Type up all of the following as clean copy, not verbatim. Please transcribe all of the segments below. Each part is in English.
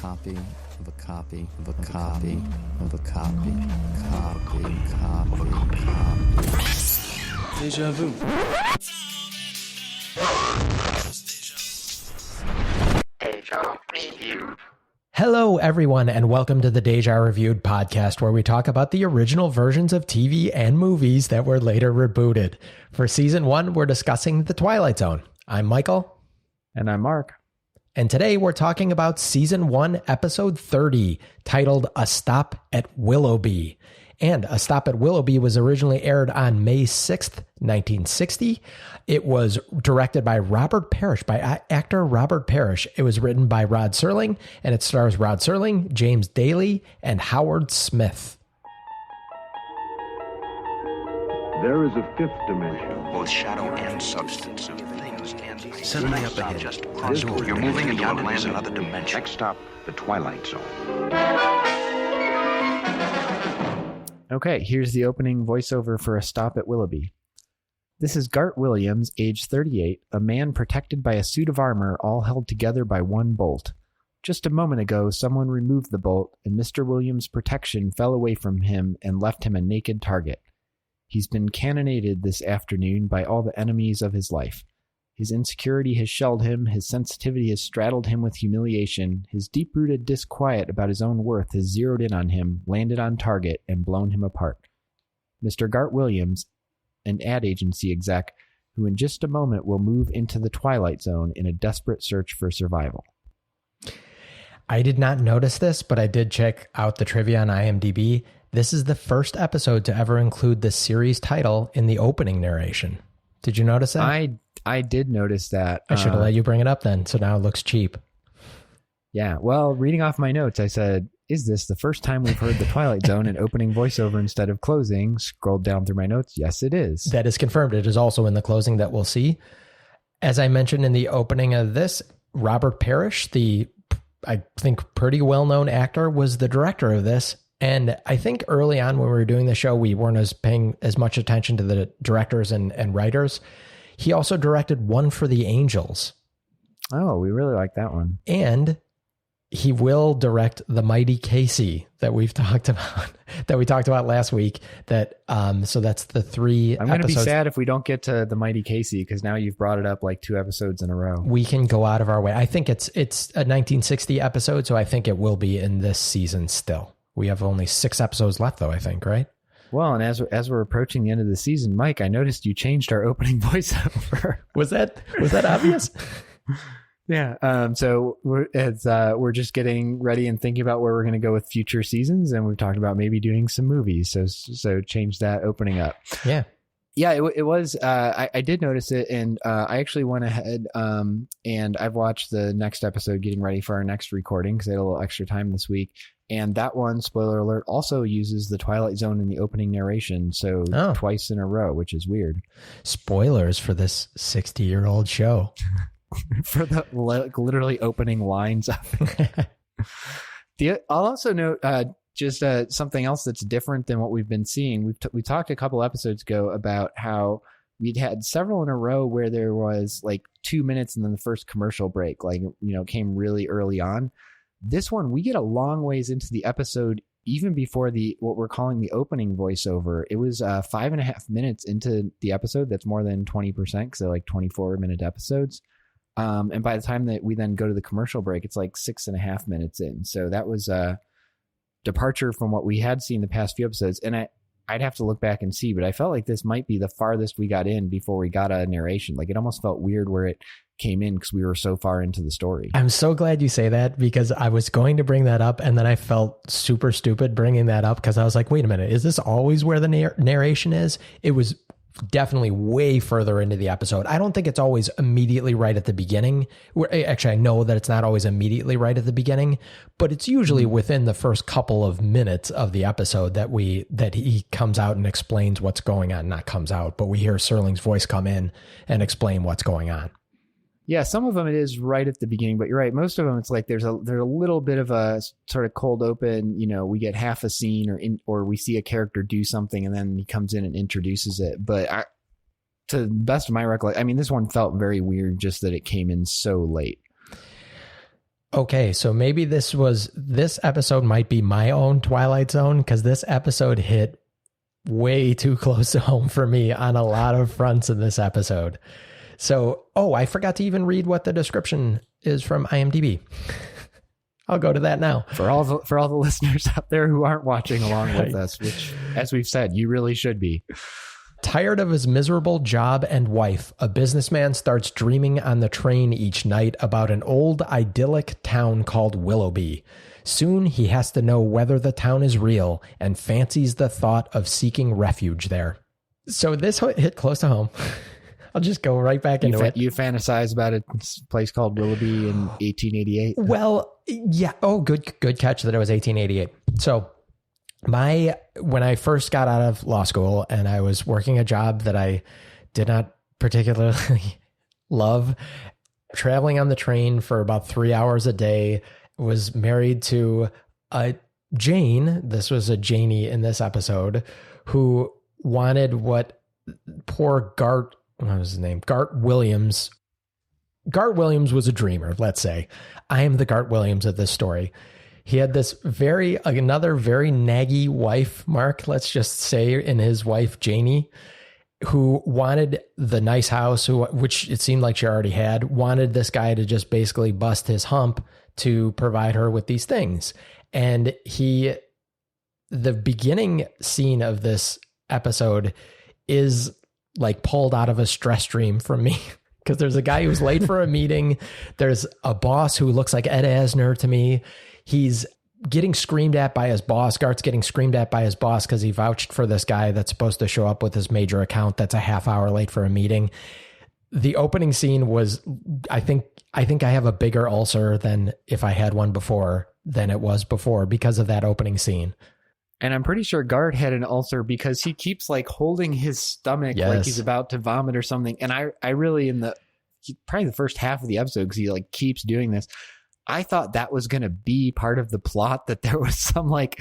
copy of a copy of a copy of a copy, copy. Deja vu. Deja Reviewed. Hello, everyone, and welcome to the Deja Reviewed podcast, where we talk about the original versions of TV and movies that were later rebooted. For season 1, we're discussing The Twilight Zone. I'm Michael. And I'm Mark. And today we're talking about season 1, episode 30, titled A Stop at Willoughby. And A Stop at Willoughby was originally aired on May 6th, 1960. It was directed by Robert Parrish, by actor Robert Parrish. It was written by Rod Serling, and it stars Rod Serling, James Daly, and Howard Smith. There is a fifth dimension. Both shadow and substance of things and Suddenly up ahead. just crossed over. You're moving into a land, another dimension. Next stop, the Twilight Zone. Okay, here's the opening voiceover for A Stop at Willoughby. This is Gart Williams, age 38, a man protected by a suit of armor all held together by one bolt. Just a moment ago, someone removed the bolt, and Mr. Williams' protection fell away from him and left him a naked target. He's been cannonaded this afternoon by all the enemies of his life. His insecurity has shelled him, his sensitivity has straddled him with humiliation, his deep-rooted disquiet about his own worth has zeroed in on him, landed on target, and blown him apart. Mr. Gart Williams, an ad agency exec, who in just a moment will move into the Twilight Zone in a desperate search for survival. I did not notice this, but I did check out the trivia on IMDb. This is the first episode to ever include the series title in the opening narration. Did you notice that? I did notice that. I should have let you bring it up then, so now it looks cheap. Yeah, well, reading off my notes, I said, is this the first time we've heard the Twilight Zone in opening voiceover instead of closing? Scrolled down through my notes. Yes, it is. That is confirmed. It is also in the closing that we'll see. As I mentioned in the opening of this, Robert Parrish, the, I think, pretty well-known actor, was the director of this. And I think early on when we were doing the show, we weren't paying as much attention to the directors and writers. He also directed One for the Angels. Oh, we really like that one. And he will direct The Mighty Casey that we've talked about, that we talked about last week. That so that's the 3 I'm going to be episodes. sad if we don't get to The Mighty Casey, because now you've brought it up like 2 episodes in a row. We can go out of our way. I think it's a 1960 episode, so I think it will be in this season still. We have only 6 episodes left, though, I think, right? Well, and as we're approaching the end of the season, Mike, I noticed you changed our opening voiceover. Was that obvious? Yeah. So we're just getting ready and thinking about where we're going to go with future seasons, and we've talked about maybe doing some movies. So change that opening up. Yeah. Yeah, it was. I did notice it, and I actually went ahead and I've watched the next episode, getting ready for our next recording because I had a little extra time this week. And that one, spoiler alert, also uses the Twilight Zone in the opening narration, so twice in a row, which is weird. Spoilers for this 60-year-old show. For the literally opening lines of it. I'll also note just something else that's different than what we've been seeing. We talked a couple episodes ago about how we'd had several in a row where there was like 2 minutes and then the first commercial break, came really early on. This one, we get a long ways into the episode, even before what we're calling the opening voiceover. It was 5.5 minutes into the episode. That's more than 20% because they're like 24-minute episodes. And by the time that we then go to the commercial break, it's like 6.5 minutes in. So that was a departure from what we had seen the past few episodes. And I'd have to look back and see, but I felt like this might be the farthest we got in before we got a narration. Like it almost felt weird where it came in because we were so far into the story. I'm so glad you say that, because I was going to bring that up and then I felt super stupid bringing that up because I was like, wait a minute, is this always where the narration is? It was definitely way further into the episode. I don't think it's always immediately right at the beginning. Actually, I know that it's not always immediately right at the beginning, but it's usually within the first couple of minutes of the episode that he comes out and explains what's going on. Not comes out, but we hear Serling's voice come in and explain what's going on. Yeah, some of them it is right at the beginning, but you're right. Most of them it's like there's a little bit of a sort of cold open. We get half a scene or we see a character do something and then he comes in and introduces it. But to the best of my recollection, I mean, this one felt very weird just that it came in so late. Okay, so maybe this episode might be my own Twilight Zone, because this episode hit way too close to home for me on a lot of fronts in this episode. So, I forgot to even read what the description is from IMDb. I'll go to that now. For all the listeners out there who aren't watching along with us, which, as we've said, you really should be. Tired of his miserable job and wife, a businessman starts dreaming on the train each night about an old idyllic town called Willoughby. Soon he has to know whether the town is real and fancies the thought of seeking refuge there. So this hit close to home. I'll just go right back into it. You fantasize about a place called Willoughby in 1888? Well, yeah. Oh, good catch that it was 1888. So when I first got out of law school and I was working a job that I did not particularly love, traveling on the train for about 3 hours a day, was married to a Jane. This was a Janie in this episode, who wanted what poor Gart, what was his name? Gart Williams. Gart Williams was a dreamer, let's say. I am the Gart Williams of this story. He had this another very naggy wife, Mark, let's just say, in his wife, Janie, who wanted the nice house, which it seemed like she already had, wanted this guy to just basically bust his hump to provide her with these things. And the beginning scene of this episode is like pulled out of a stress dream from me. Because there's a guy who's late for a meeting. There's a boss who looks like Ed Asner to me. He's getting screamed at by his boss. Gart's getting screamed at by his boss because he vouched for this guy that's supposed to show up with his major account that's a half hour late for a meeting. The opening scene was, I think I have a bigger ulcer than if I had one before than it was before because of that opening scene. And I'm pretty sure Gart had an ulcer because he keeps like holding his stomach like he's about to vomit or something. And I really, probably the first half of the episode, because he like keeps doing this, I thought that was going to be part of the plot, that there was some like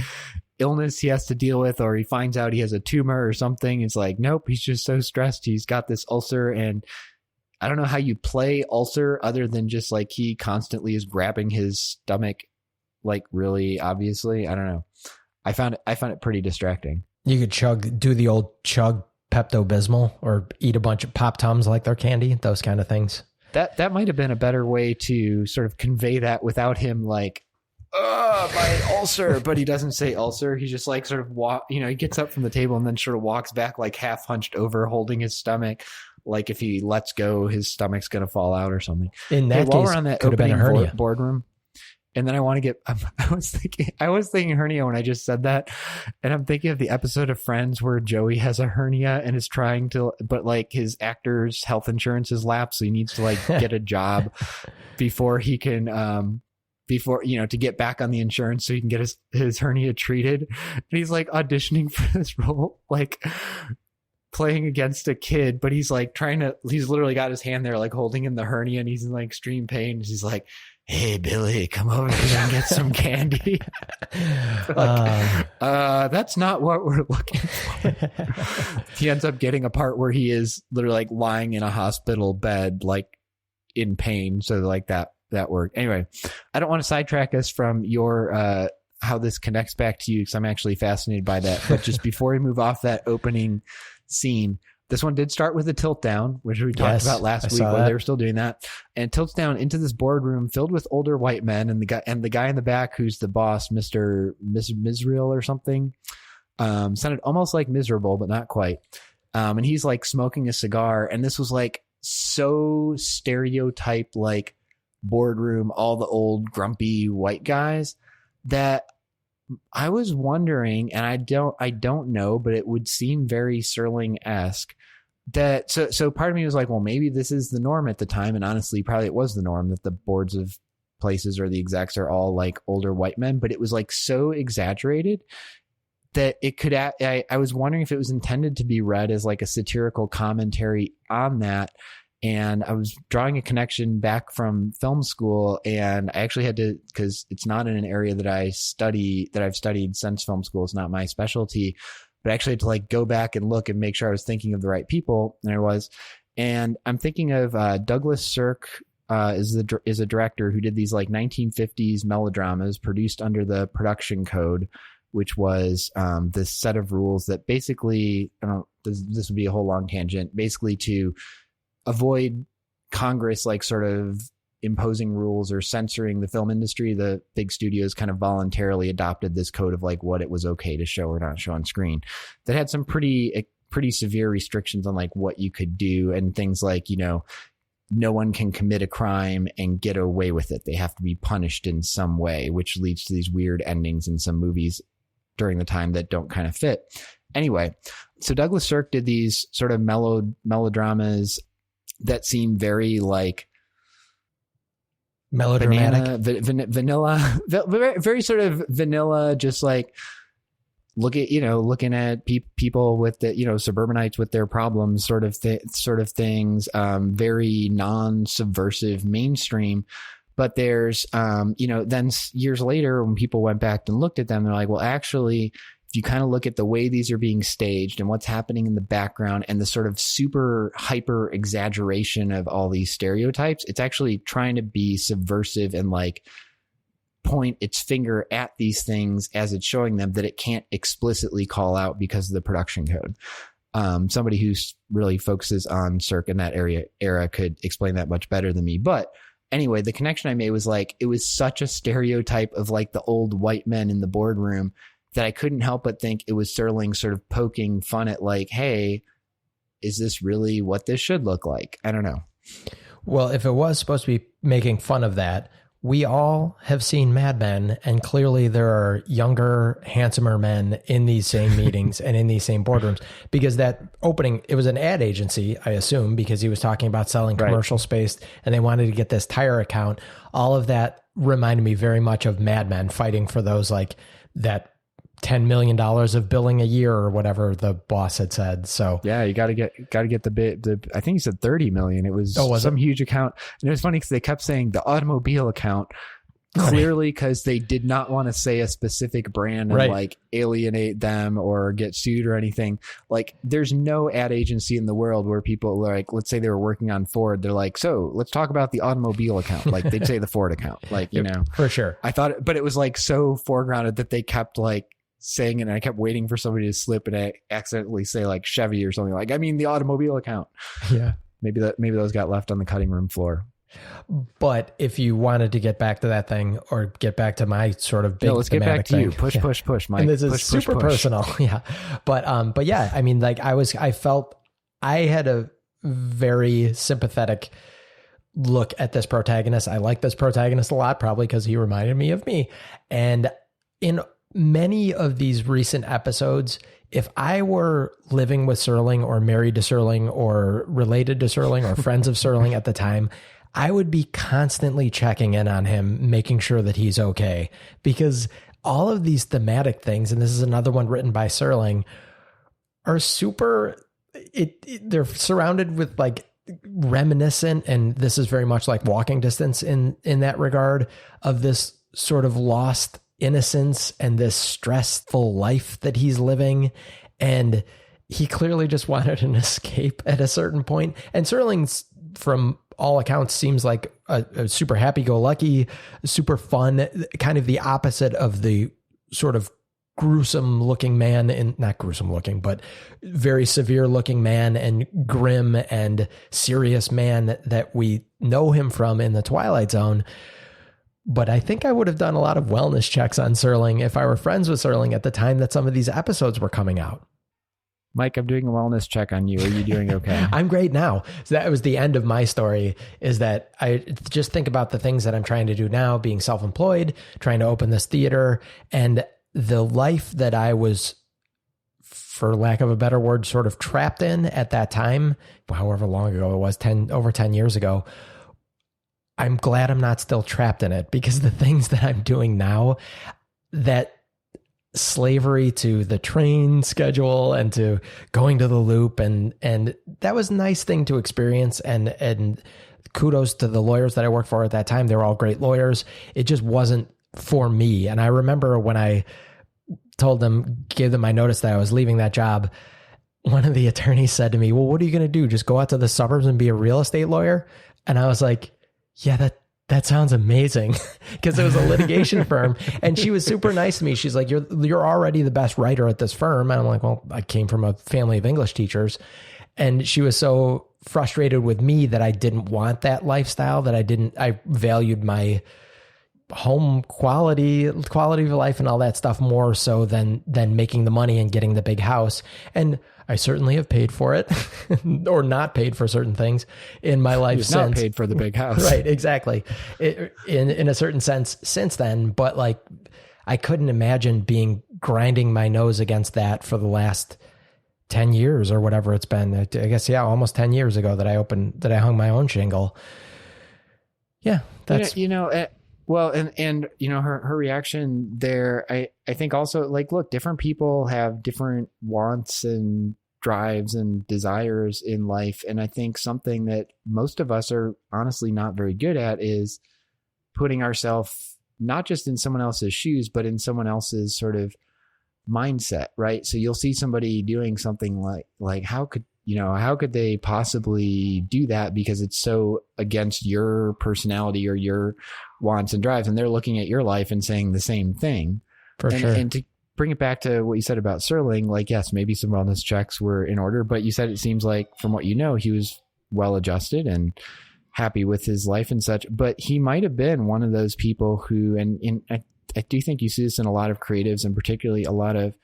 illness he has to deal with, or he finds out he has a tumor or something. It's like, nope, he's just so stressed. He's got this ulcer. And I don't know how you play ulcer other than just like he constantly is grabbing his stomach, like really obviously. I don't know. I found it pretty distracting. You could do the old chug Pepto-Bismol or eat a bunch of Pop Tums like they're candy, those kind of things. That might have been a better way to sort of convey that without him like, my ulcer, but he doesn't say ulcer. He's just like sort of he gets up from the table and then sort of walks back like half hunched over, holding his stomach. Like if he lets go, his stomach's going to fall out or something. In that case, we're on that could have been a hernia. Boardroom. And then I want to get, I was thinking hernia when I just said that. And I'm thinking of the episode of Friends where Joey has a hernia and is trying to, but like his actor's health insurance is lapsed. So he needs to like get a job before he can, to get back on the insurance so he can get his hernia treated. And he's like auditioning for this role, like playing against a kid, but he's like he's literally got his hand there, like holding in the hernia, and he's in like extreme pain. He's like, "Hey, Billy, come over here and get some candy." That's not what we're looking for. He ends up getting a part where he is literally like lying in a hospital bed, like in pain. So like that worked. Anyway, I don't want to sidetrack us from your, how this connects back to you, because I'm actually fascinated by that. But just before we move off that opening scene, this one did start with a tilt down, which we talked about last week when they were still doing that, and tilts down into this boardroom filled with older white men, and the guy in the back who's the boss, Mr. Misreal or something, sounded almost like miserable, but not quite. And he's like smoking a cigar, and this was like so stereotype, like boardroom, all the old grumpy white guys, that I was wondering, and I don't know, but it would seem very Serling-esque, that so part of me was like, well, maybe this is the norm at the time, and honestly probably it was the norm, that the boards of places or the execs are all like older white men, but it was like so exaggerated that it could I was wondering if it was intended to be read as like a satirical commentary on that. And I was drawing a connection back from film school, and I actually had to, because it's not in an area that I've studied since film school. It's not my specialty, but I actually had to like go back and look and make sure I was thinking of the right people, and I was. And I'm thinking of Douglas Sirk is a director who did these like 1950s melodramas produced under the production code, which was this set of rules that basically, this would be a whole long tangent, basically to avoid Congress like sort of imposing rules or censoring the film industry. The big studios kind of voluntarily adopted this code of like what it was okay to show or not show on screen that had some pretty severe restrictions on like what you could do, and things like, you know, no one can commit a crime and get away with it. They have to be punished in some way, which leads to these weird endings in some movies during the time that don't kind of fit. Anyway, so Douglas Sirk did these sort of melodramas that seem very like melodramatic, vanilla, very sort of vanilla, just like looking at people with the, you know, suburbanites with their problems, sort of things, very non-subversive mainstream. But there's, you know, then years later when people went back and looked at them, they're like, well, actually, if you kind of look at the way these are being staged and what's happening in the background and the sort of super hyper exaggeration of all these stereotypes, it's actually trying to be subversive and like point its finger at these things as it's showing them that it can't explicitly call out because of the production code. Somebody who really focuses on Sirk in that era could explain that much better than me. But anyway, the connection I made was like, it was such a stereotype of like the old white men in the boardroom that I couldn't help but think it was Serling sort of poking fun at like, hey, is this really what this should look like? I don't know. Well, if it was supposed to be making fun of that, we all have seen Mad Men, and clearly there are younger, handsomer men in these same meetings and in these same boardrooms, because that opening, it was an ad agency, I assume, because he was talking about selling commercial space and they wanted to get this tire account. All of that reminded me very much of Mad Men fighting for those, like that $10 million of billing a year or whatever the boss had said. So yeah, you got to get the I think he said 30 million. It was some huge account. And it was funny because they kept saying the automobile account, clearly because they did not want to say a specific brand and like alienate them or get sued or anything. Like there's no ad agency in the world where people like, let's say they were working on Ford. They're like, so let's talk about the automobile account. Like they'd say the Ford account, like, you know, for sure. I thought, but it was like so foregrounded that they kept like saying it, and I kept waiting for somebody to slip and I accidentally say like Chevy or something, like, I mean the automobile account. Yeah. Maybe those got left on the cutting room floor. But if you wanted to get back to that thing, or get back to my sort of big, let's get back to you. Push, Mike. And this is push, super personal. Yeah. But yeah, I mean, like I felt I had a very sympathetic look at this protagonist. I like this protagonist a lot, probably because he reminded me of me. And in many of these recent episodes, if I were living with Serling or married to Serling or related to Serling or friends of Serling at the time, I would be constantly checking in on him, making sure that he's okay, because all of these thematic things, and this is another one written by Serling, are super, they're surrounded with like reminiscent, and this is very much like Walking Distance in that regard, of this sort of lost innocence and this stressful life that he's living. And he clearly just wanted an escape at a certain point. And Serling's, from all accounts, seems like a super happy-go-lucky, super fun, kind of the opposite of the sort of gruesome looking man, and not gruesome looking, but very severe looking man and grim and serious man that we know him from in the Twilight Zone. But I think I would have done a lot of wellness checks on Serling if I were friends with Serling at the time that some of these episodes were coming out. Mike, I'm doing a wellness check on you. Are you doing okay? I'm great now. So that was the end of my story, is that I just think about the things that I'm trying to do now, being self-employed, trying to open this theater, and the life that I was, for lack of a better word, sort of trapped in at that time, however long ago it was, over 10 years ago. I'm glad I'm not still trapped in it, because the things that I'm doing now, that slavery to the train schedule and to going to the loop, and that was a nice thing to experience. And kudos to the lawyers that I worked for at that time. They were all great lawyers. It just wasn't for me. And I remember when I gave them my notice that I was leaving that job, one of the attorneys said to me, well, what are you going to do? Just go out to the suburbs and be a real estate lawyer? And I was like, Yeah, that sounds amazing. Because it was a litigation firm, and she was super nice to me. She's like, you're already the best writer at this firm. And I'm like, well, I came from a family of English teachers. And she was so frustrated with me that I didn't want that lifestyle, that I valued my home quality of life and all that stuff more so than making the money and getting the big house. And I certainly have paid for it or not paid for certain things in my life since. Not paid for the big house. Right, exactly. In a certain sense since then, but like I couldn't imagine grinding my nose against that for the last 10 years or whatever it's been. I guess, yeah, almost 10 years ago that I hung my own shingle. Yeah, that's, well, and her reaction there, I think also, like, look, different people have different wants and drives and desires in life. And I think something that most of us are honestly not very good at is putting ourselves not just in someone else's shoes, but in someone else's sort of mindset, right? So you'll see somebody doing something like how could they possibly do that because it's so against your personality or your wants and drives, and they're looking at your life and saying the same thing. For sure. And to bring it back to what you said about Serling, like, yes, maybe some wellness checks were in order, but you said it seems like from what you know, he was well adjusted and happy with his life and such, but he might have been one of those people who, and I do think you see this in a lot of creatives and particularly a lot of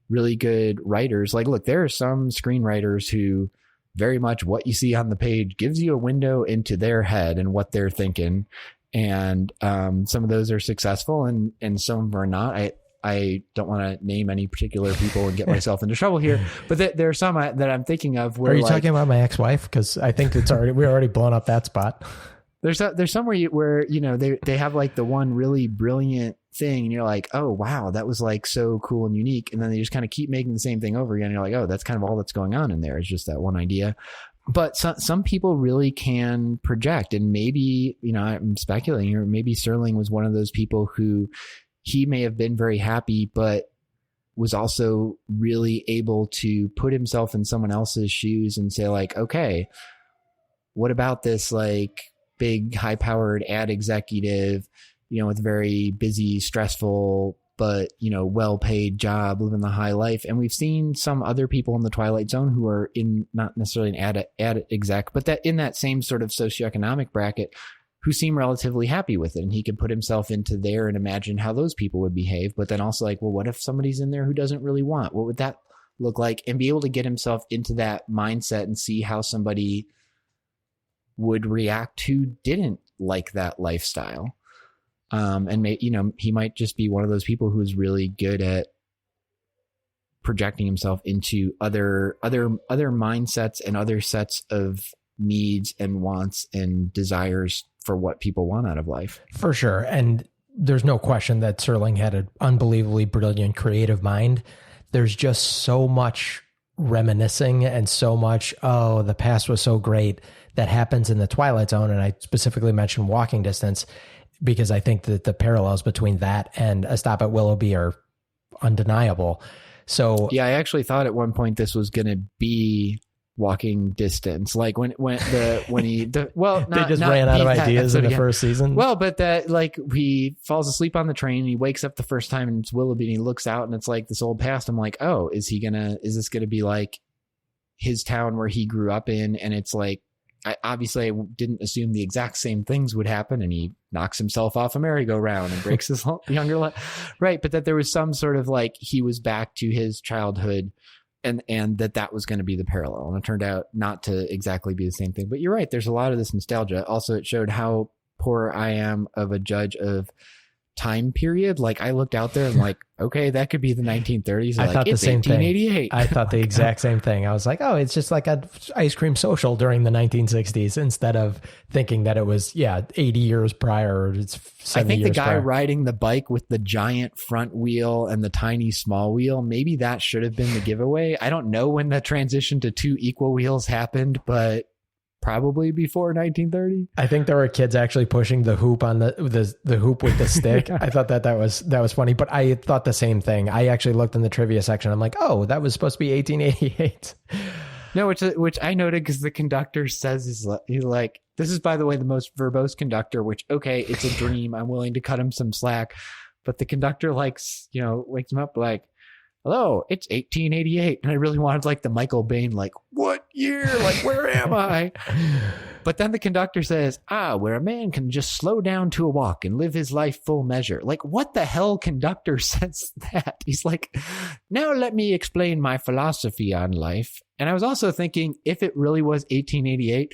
really good writers. Like, look, there are some screenwriters who very much what you see on the page gives you a window into their head and what they're thinking. And some of those are successful and some of them are not. I don't want to name any particular people and get myself into trouble here, but there are some that I'm thinking of where. Are you talking about my ex-wife? Because I think we're already blown up that spot. There's somewhere where they have like the one really brilliant thing and you're like, oh wow, that was like so cool and unique, and then they just kind of keep making the same thing over again and you're like, oh, that's kind of all that's going on in there is just that one idea. But some people really can project, and maybe I'm speculating here, maybe Serling was one of those people who he may have been very happy but was also really able to put himself in someone else's shoes and say like, okay, what about this like big high-powered ad executive, with a very busy, stressful, but, well-paid job, living the high life. And we've seen some other people in the Twilight Zone who are in not necessarily an ad exec, but that in that same sort of socioeconomic bracket who seem relatively happy with it. And he can put himself into there and imagine how those people would behave. But then also like, well, what if somebody's in there who doesn't really want? What would that look like? And be able to get himself into that mindset and see how somebody would react who didn't like that lifestyle. And he might just be one of those people who is really good at projecting himself into other mindsets and other sets of needs and wants and desires for what people want out of life. For sure. And there's no question that Serling had an unbelievably brilliant creative mind. There's just so much reminiscing and so much, oh, the past was so great, that happens in the Twilight Zone. And I specifically mentioned Walking Distance because I think that the parallels between that and A Stop at Willoughby are undeniable. So yeah, I actually thought at one point this was going to be Walking Distance, like when he they just ran out of ideas in the first season. Well, but that like he falls asleep on the train and he wakes up the first time and it's Willoughby and he looks out and it's like this old past. I'm like, oh, is this gonna be like his town where he grew up in? And it's like, I didn't assume the exact same things would happen, and he knocks himself off a merry-go-round and breaks his younger leg. Right, but that there was some sort of like he was back to his childhood, and that was going to be the parallel, and it turned out not to exactly be the same thing. But you're right, there's a lot of this nostalgia. Also, it showed how poor I am of a judge of time period. Like I looked out there and like, okay, that could be the 1930s. I thought the same thing. I thought the exact same thing. I was like, oh, it's just like an ice cream social during the 1960s, instead of thinking that it was 80 years prior. Or it's 70 I think years the guy prior. Riding the bike with the giant front wheel and the tiny small wheel, maybe that should have been the giveaway. I don't know when the transition to two equal wheels happened, but probably before 1930. I think there were kids actually pushing the hoop on the hoop with the stick. I thought that was funny, but I thought the same thing. I actually looked in the trivia section. I'm like, oh, that was supposed to be 1888. No, which I noted because the conductor says he's like, This is, by the way, the most verbose conductor, which, okay, it's a dream. I'm willing to cut him some slack. But the conductor, wakes him up like, hello, it's 1888. And I really wanted like the Michael Bain, like, what year? Like, where am I? But then the conductor says, where a man can just slow down to a walk and live his life full measure. Like, what the hell conductor says that? He's like, now let me explain my philosophy on life. And I was also thinking, if it really was 1888,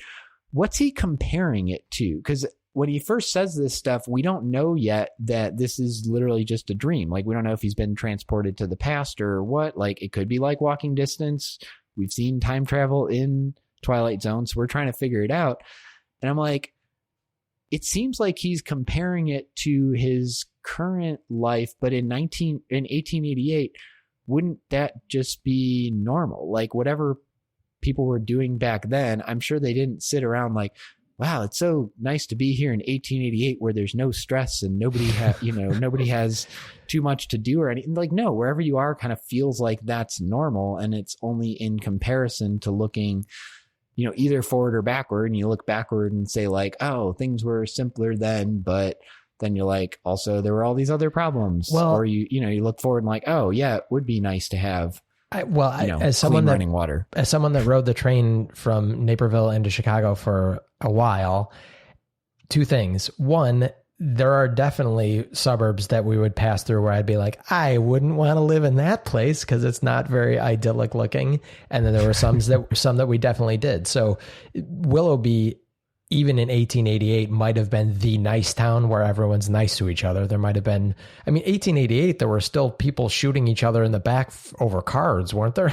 what's he comparing it to? Because when he first says this stuff, we don't know yet that this is literally just a dream. Like, we don't know if he's been transported to the past or what. Like, it could be like Walking Distance. We've seen time travel in Twilight Zone, so we're trying to figure it out. And I'm like, it seems like he's comparing it to his current life, but in 1888, wouldn't that just be normal? Like, whatever people were doing back then, I'm sure they didn't sit around like, wow, it's so nice to be here in 1888 where there's no stress and nobody has too much to do or anything. Like, no, wherever you are kind of feels like that's normal, and it's only in comparison to looking, either forward or backward. And you look backward and say like, oh, things were simpler then, but then you're like, also there were all these other problems. Well, or you look forward and like, oh yeah, it would be nice to have as someone that running water. As someone that rode the train from Naperville into Chicago for a while, two things. One, there are definitely suburbs that we would pass through where I'd be like, I wouldn't want to live in that place because it's not very idyllic looking. And then there were some that we definitely did. So Willoughby, even in 1888, might have been the nice town where everyone's nice to each other. There might have been, 1888, there were still people shooting each other in the back over cards, weren't there?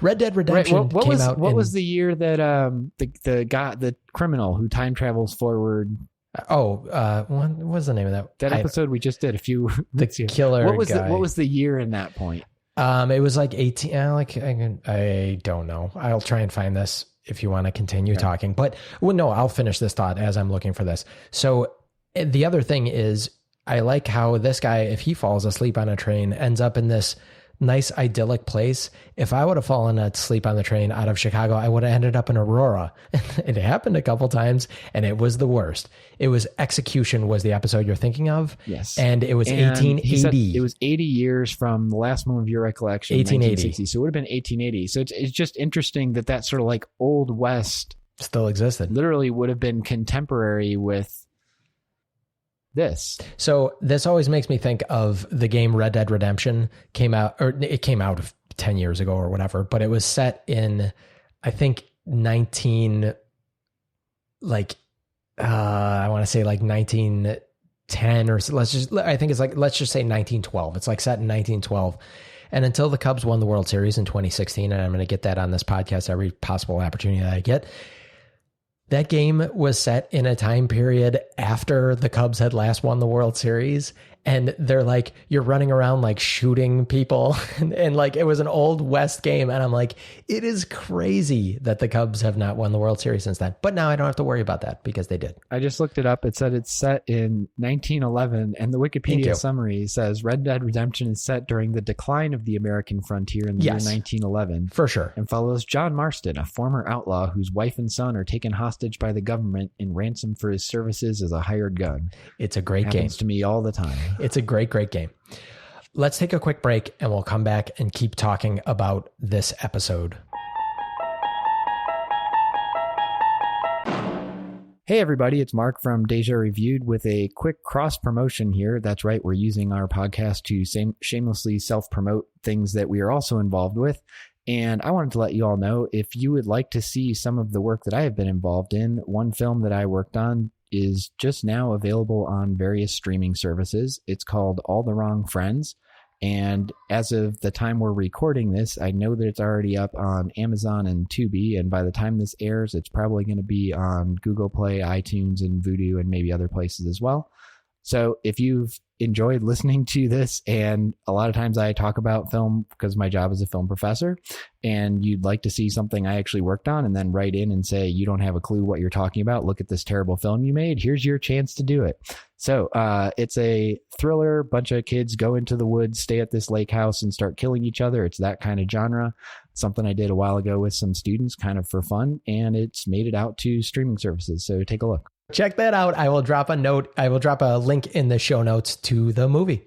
Red Dead Redemption came out. What was the year that the criminal who time travels forward? What was the name of that? That episode we just did a few. The killer guy. What was the year in that point? It was like 18. I don't know. I'll try and find this if you want to continue talking. But no, I'll finish this thought as I'm looking for this. So the other thing is, I like how this guy, if he falls asleep on a train, ends up in this nice idyllic place. If I would have fallen asleep on the train out of Chicago, I would have ended up in Aurora. It happened a couple times and it was the worst. It was Execution was the episode you're thinking of. Yes. And it was 1880. It was 80 years from the last moment of your recollection. 1880. So it would have been 1880. So it's just interesting that sort of like Old West still existed. Literally would have been contemporary with this. So this always makes me think of the game Red Dead Redemption came out 10 years ago or whatever, but it was set in, I think 1910 or let's just say 1912. It's like set in 1912. And until the Cubs won the World Series in 2016, and I'm going to get that on this podcast every possible opportunity that I get, that game was set in a time period after the Cubs had last won the World Series. And they're like, you're running around like shooting people. and like, it was an Old West game. And I'm like, it is crazy that the Cubs have not won the World Series since then. But now I don't have to worry about that because they did. I just looked it up. It said it's set in 1911. And the Wikipedia summary says Red Dead Redemption is set during the decline of the American frontier in the year 1911. For sure. And follows John Marston, a former outlaw whose wife and son are taken hostage by the government in ransom for his services as a hired gun. It's a great game. Happens to me all the time. It's a great, great game. Let's take a quick break and we'll come back and keep talking about this episode. Hey everybody, it's Mark from Deja Reviewed with a quick cross promotion here. That's right, we're using our podcast to shamelessly self-promote things that we are also involved with. And I wanted to let you all know, if you would like to see some of the work that I have been involved in, one film that I worked on is just now available on various streaming services. It's called All the Wrong Friends. And as of the time we're recording this, I know that it's already up on Amazon and Tubi. And by the time this airs, it's probably going to be on Google Play, iTunes, and Vudu, and maybe other places as well. So if you've enjoyed listening to this, and a lot of times I talk about film because my job is a film professor, and you'd like to see something I actually worked on and then write in and say, you don't have a clue what you're talking about, look at this terrible film you made, here's your chance to do it. So it's a thriller, bunch of kids go into the woods, stay at this lake house and start killing each other. It's that kind of genre. Something I did a while ago with some students kind of for fun, and it's made it out to streaming services. So take a look. Check that out. I will drop a link in the show notes to the movie.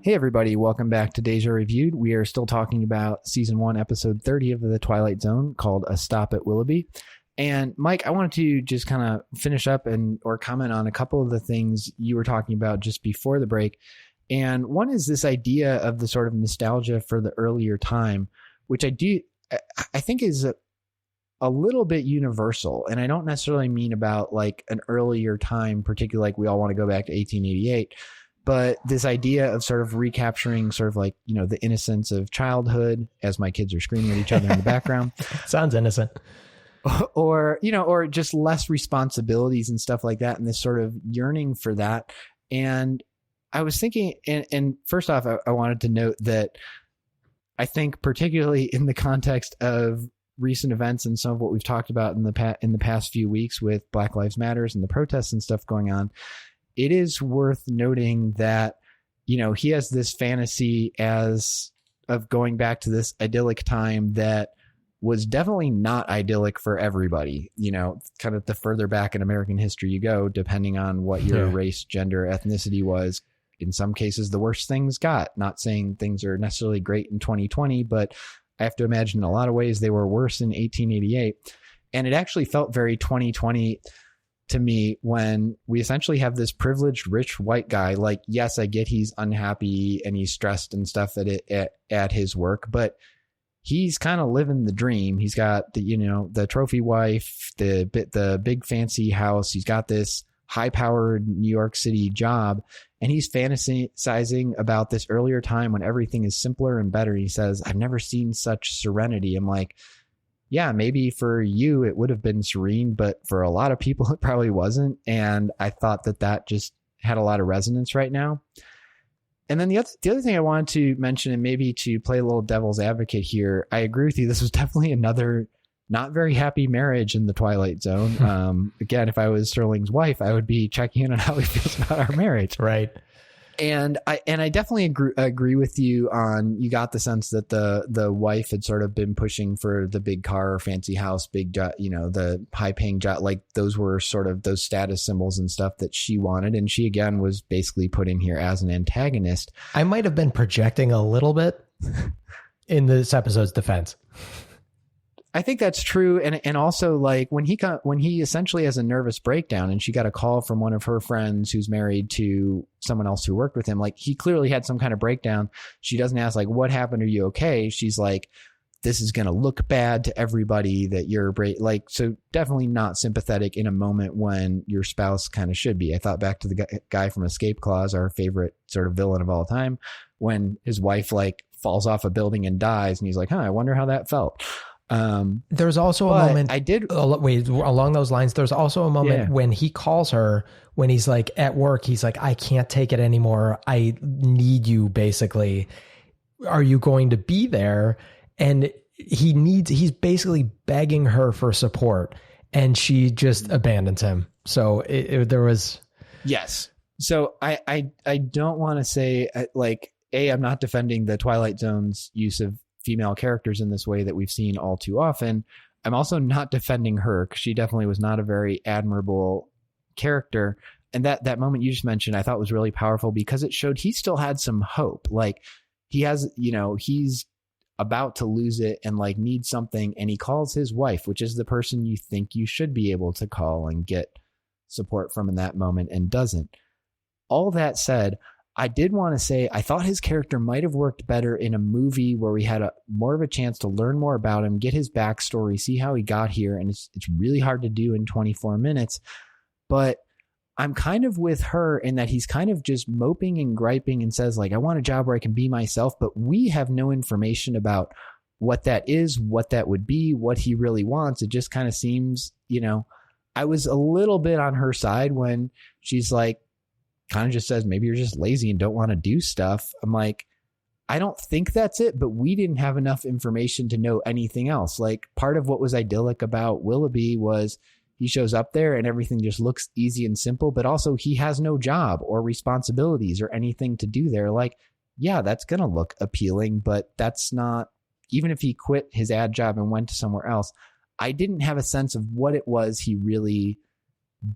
Hey everybody, welcome back to Deja Reviewed. We are still talking about season 1, episode 30 of The Twilight Zone, called A Stop at Willoughby. And Mike, I wanted to just kind of finish up or comment on a couple of the things you were talking about just before the break. And one is this idea of the sort of nostalgia for the earlier time, which I think is a little bit universal. And I don't necessarily mean about like an earlier time, particularly like we all want to go back to 1888, but this idea of sort of recapturing sort of like, you know, the innocence of childhood, as my kids are screaming at each other in the background. Sounds innocent. Or, you know, or just less responsibilities and stuff like that. And this sort of yearning for that. And I was thinking, and first off, I wanted to note that I think particularly in the context of recent events and some of what we've talked about in the past few weeks with Black Lives Matters and the protests and stuff going on, it is worth noting that, you know, he has this fantasy of going back to this idyllic time that was definitely not idyllic for everybody. You know, kind of the further back in American history you go, depending on what your race, gender, ethnicity was, in some cases, the worst things got. Not saying things are necessarily great in 2020, but I have to imagine in a lot of ways they were worse in 1888. And it actually felt very 2020 to me when we essentially have this privileged, rich white guy. Like, yes, I get he's unhappy and he's stressed and stuff at his work, but he's kind of living the dream. He's got the trophy wife, the big fancy house. He's got this high-powered New York City job, and he's fantasizing about this earlier time when everything is simpler and better. He says, I've never seen such serenity. I'm like, yeah, maybe for you it would have been serene, but for a lot of people it probably wasn't. And I thought that just had a lot of resonance right now. And then the other thing I wanted to mention, and maybe to play a little devil's advocate here, I agree with you. This was definitely another not very happy marriage in the Twilight Zone. Again, if I was Sterling's wife, I would be checking in on how he feels about our marriage. Right. And I definitely agree with you on, you got the sense that the wife had sort of been pushing for the big car or fancy house, big job, you know, the high paying job, like those were sort of those status symbols and stuff that she wanted. And she, again, was basically put in here as an antagonist. I might have been projecting a little bit in this episode's defense. I think that's true. And also, like, when he essentially has a nervous breakdown and she got a call from one of her friends who's married to someone else who worked with him, like, he clearly had some kind of breakdown. She doesn't ask, like, what happened? Are you okay? She's like, this is going to look bad to everybody that you're like, so definitely not sympathetic in a moment when your spouse kind of should be. I thought back to the guy from Escape Clause, our favorite sort of villain of all time, when his wife like falls off a building and dies. And he's like, I wonder how that felt. There's also a moment wait, along those lines. There's also a moment when he calls her, when he's like at work, he's like, I can't take it anymore. I need you, basically. Are you going to be there? And he's basically begging her for support, and she just abandons him. So there was. Yes. So I don't want to say like, I'm not defending the Twilight Zone's use of female characters in this way that we've seen all too often. I'm also not defending her, because she definitely was not a very admirable character. And that moment you just mentioned, I thought was really powerful, because it showed he still had some hope. Like, he has, he's about to lose it and like needs something. And he calls his wife, which is the person you think you should be able to call and get support from in that moment, and doesn't. All that said, I did want to say, I thought his character might have worked better in a movie where we had more of a chance to learn more about him, get his backstory, see how he got here. And it's really hard to do in 24 minutes. But I'm kind of with her in that he's kind of just moping and griping and says, like, I want a job where I can be myself. But we have no information about what that is, what that would be, what he really wants. It just kind of seems, I was a little bit on her side when she's like, kind of just says, maybe you're just lazy and don't want to do stuff. I'm like, I don't think that's it, but we didn't have enough information to know anything else. Like, part of what was idyllic about Willoughby was he shows up there and everything just looks easy and simple, but also he has no job or responsibilities or anything to do there. Like, yeah, that's going to look appealing, but that's not, even if he quit his ad job and went to somewhere else, I didn't have a sense of what it was he really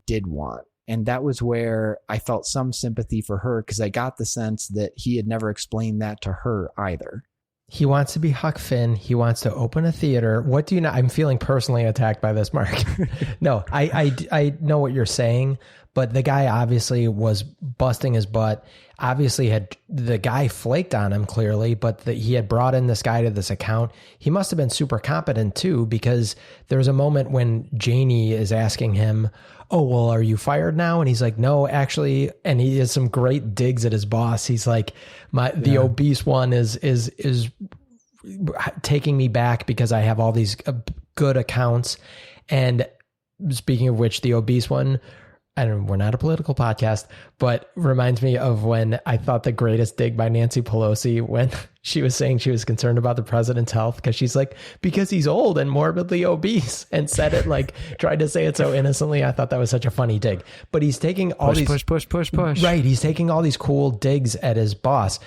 did want. And that was where I felt some sympathy for her, because I got the sense that he had never explained that to her either. He wants to be Huck Finn. He wants to open a theater. What do you know? I'm feeling personally attacked by this, Mark. No, I know what you're saying, but the guy obviously was busting his butt. Obviously the guy flaked on him clearly, but he had brought in this guy to this account. He must have been super competent too, because there's a moment when Janie is asking him, oh, well, are you fired now? And he's like, no, actually. And he has some great digs at his boss. He's like, the obese one is taking me back because I have all these good accounts. And speaking of which, the obese one, we're not a political podcast, but reminds me of when I thought the greatest dig by Nancy Pelosi, when she was saying she was concerned about the president's health, because she's like, because he's old and morbidly obese, and said it like, tried to say it so innocently. I thought that was such a funny dig, but he's taking all these push. Right. He's taking all these cool digs at his boss.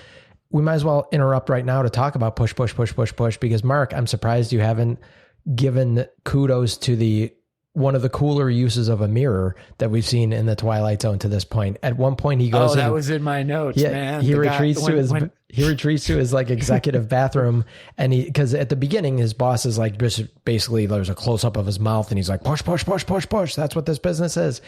We might as well interrupt right now to talk about push, because Mark, I'm surprised you haven't given kudos to one of the cooler uses of a mirror that we've seen in the Twilight Zone to this point. At one point he goes, that was in my notes, man. He retreats to his like executive bathroom, and because at the beginning his boss is like, basically there's a close up of his mouth and he's like, push. That's what this business is.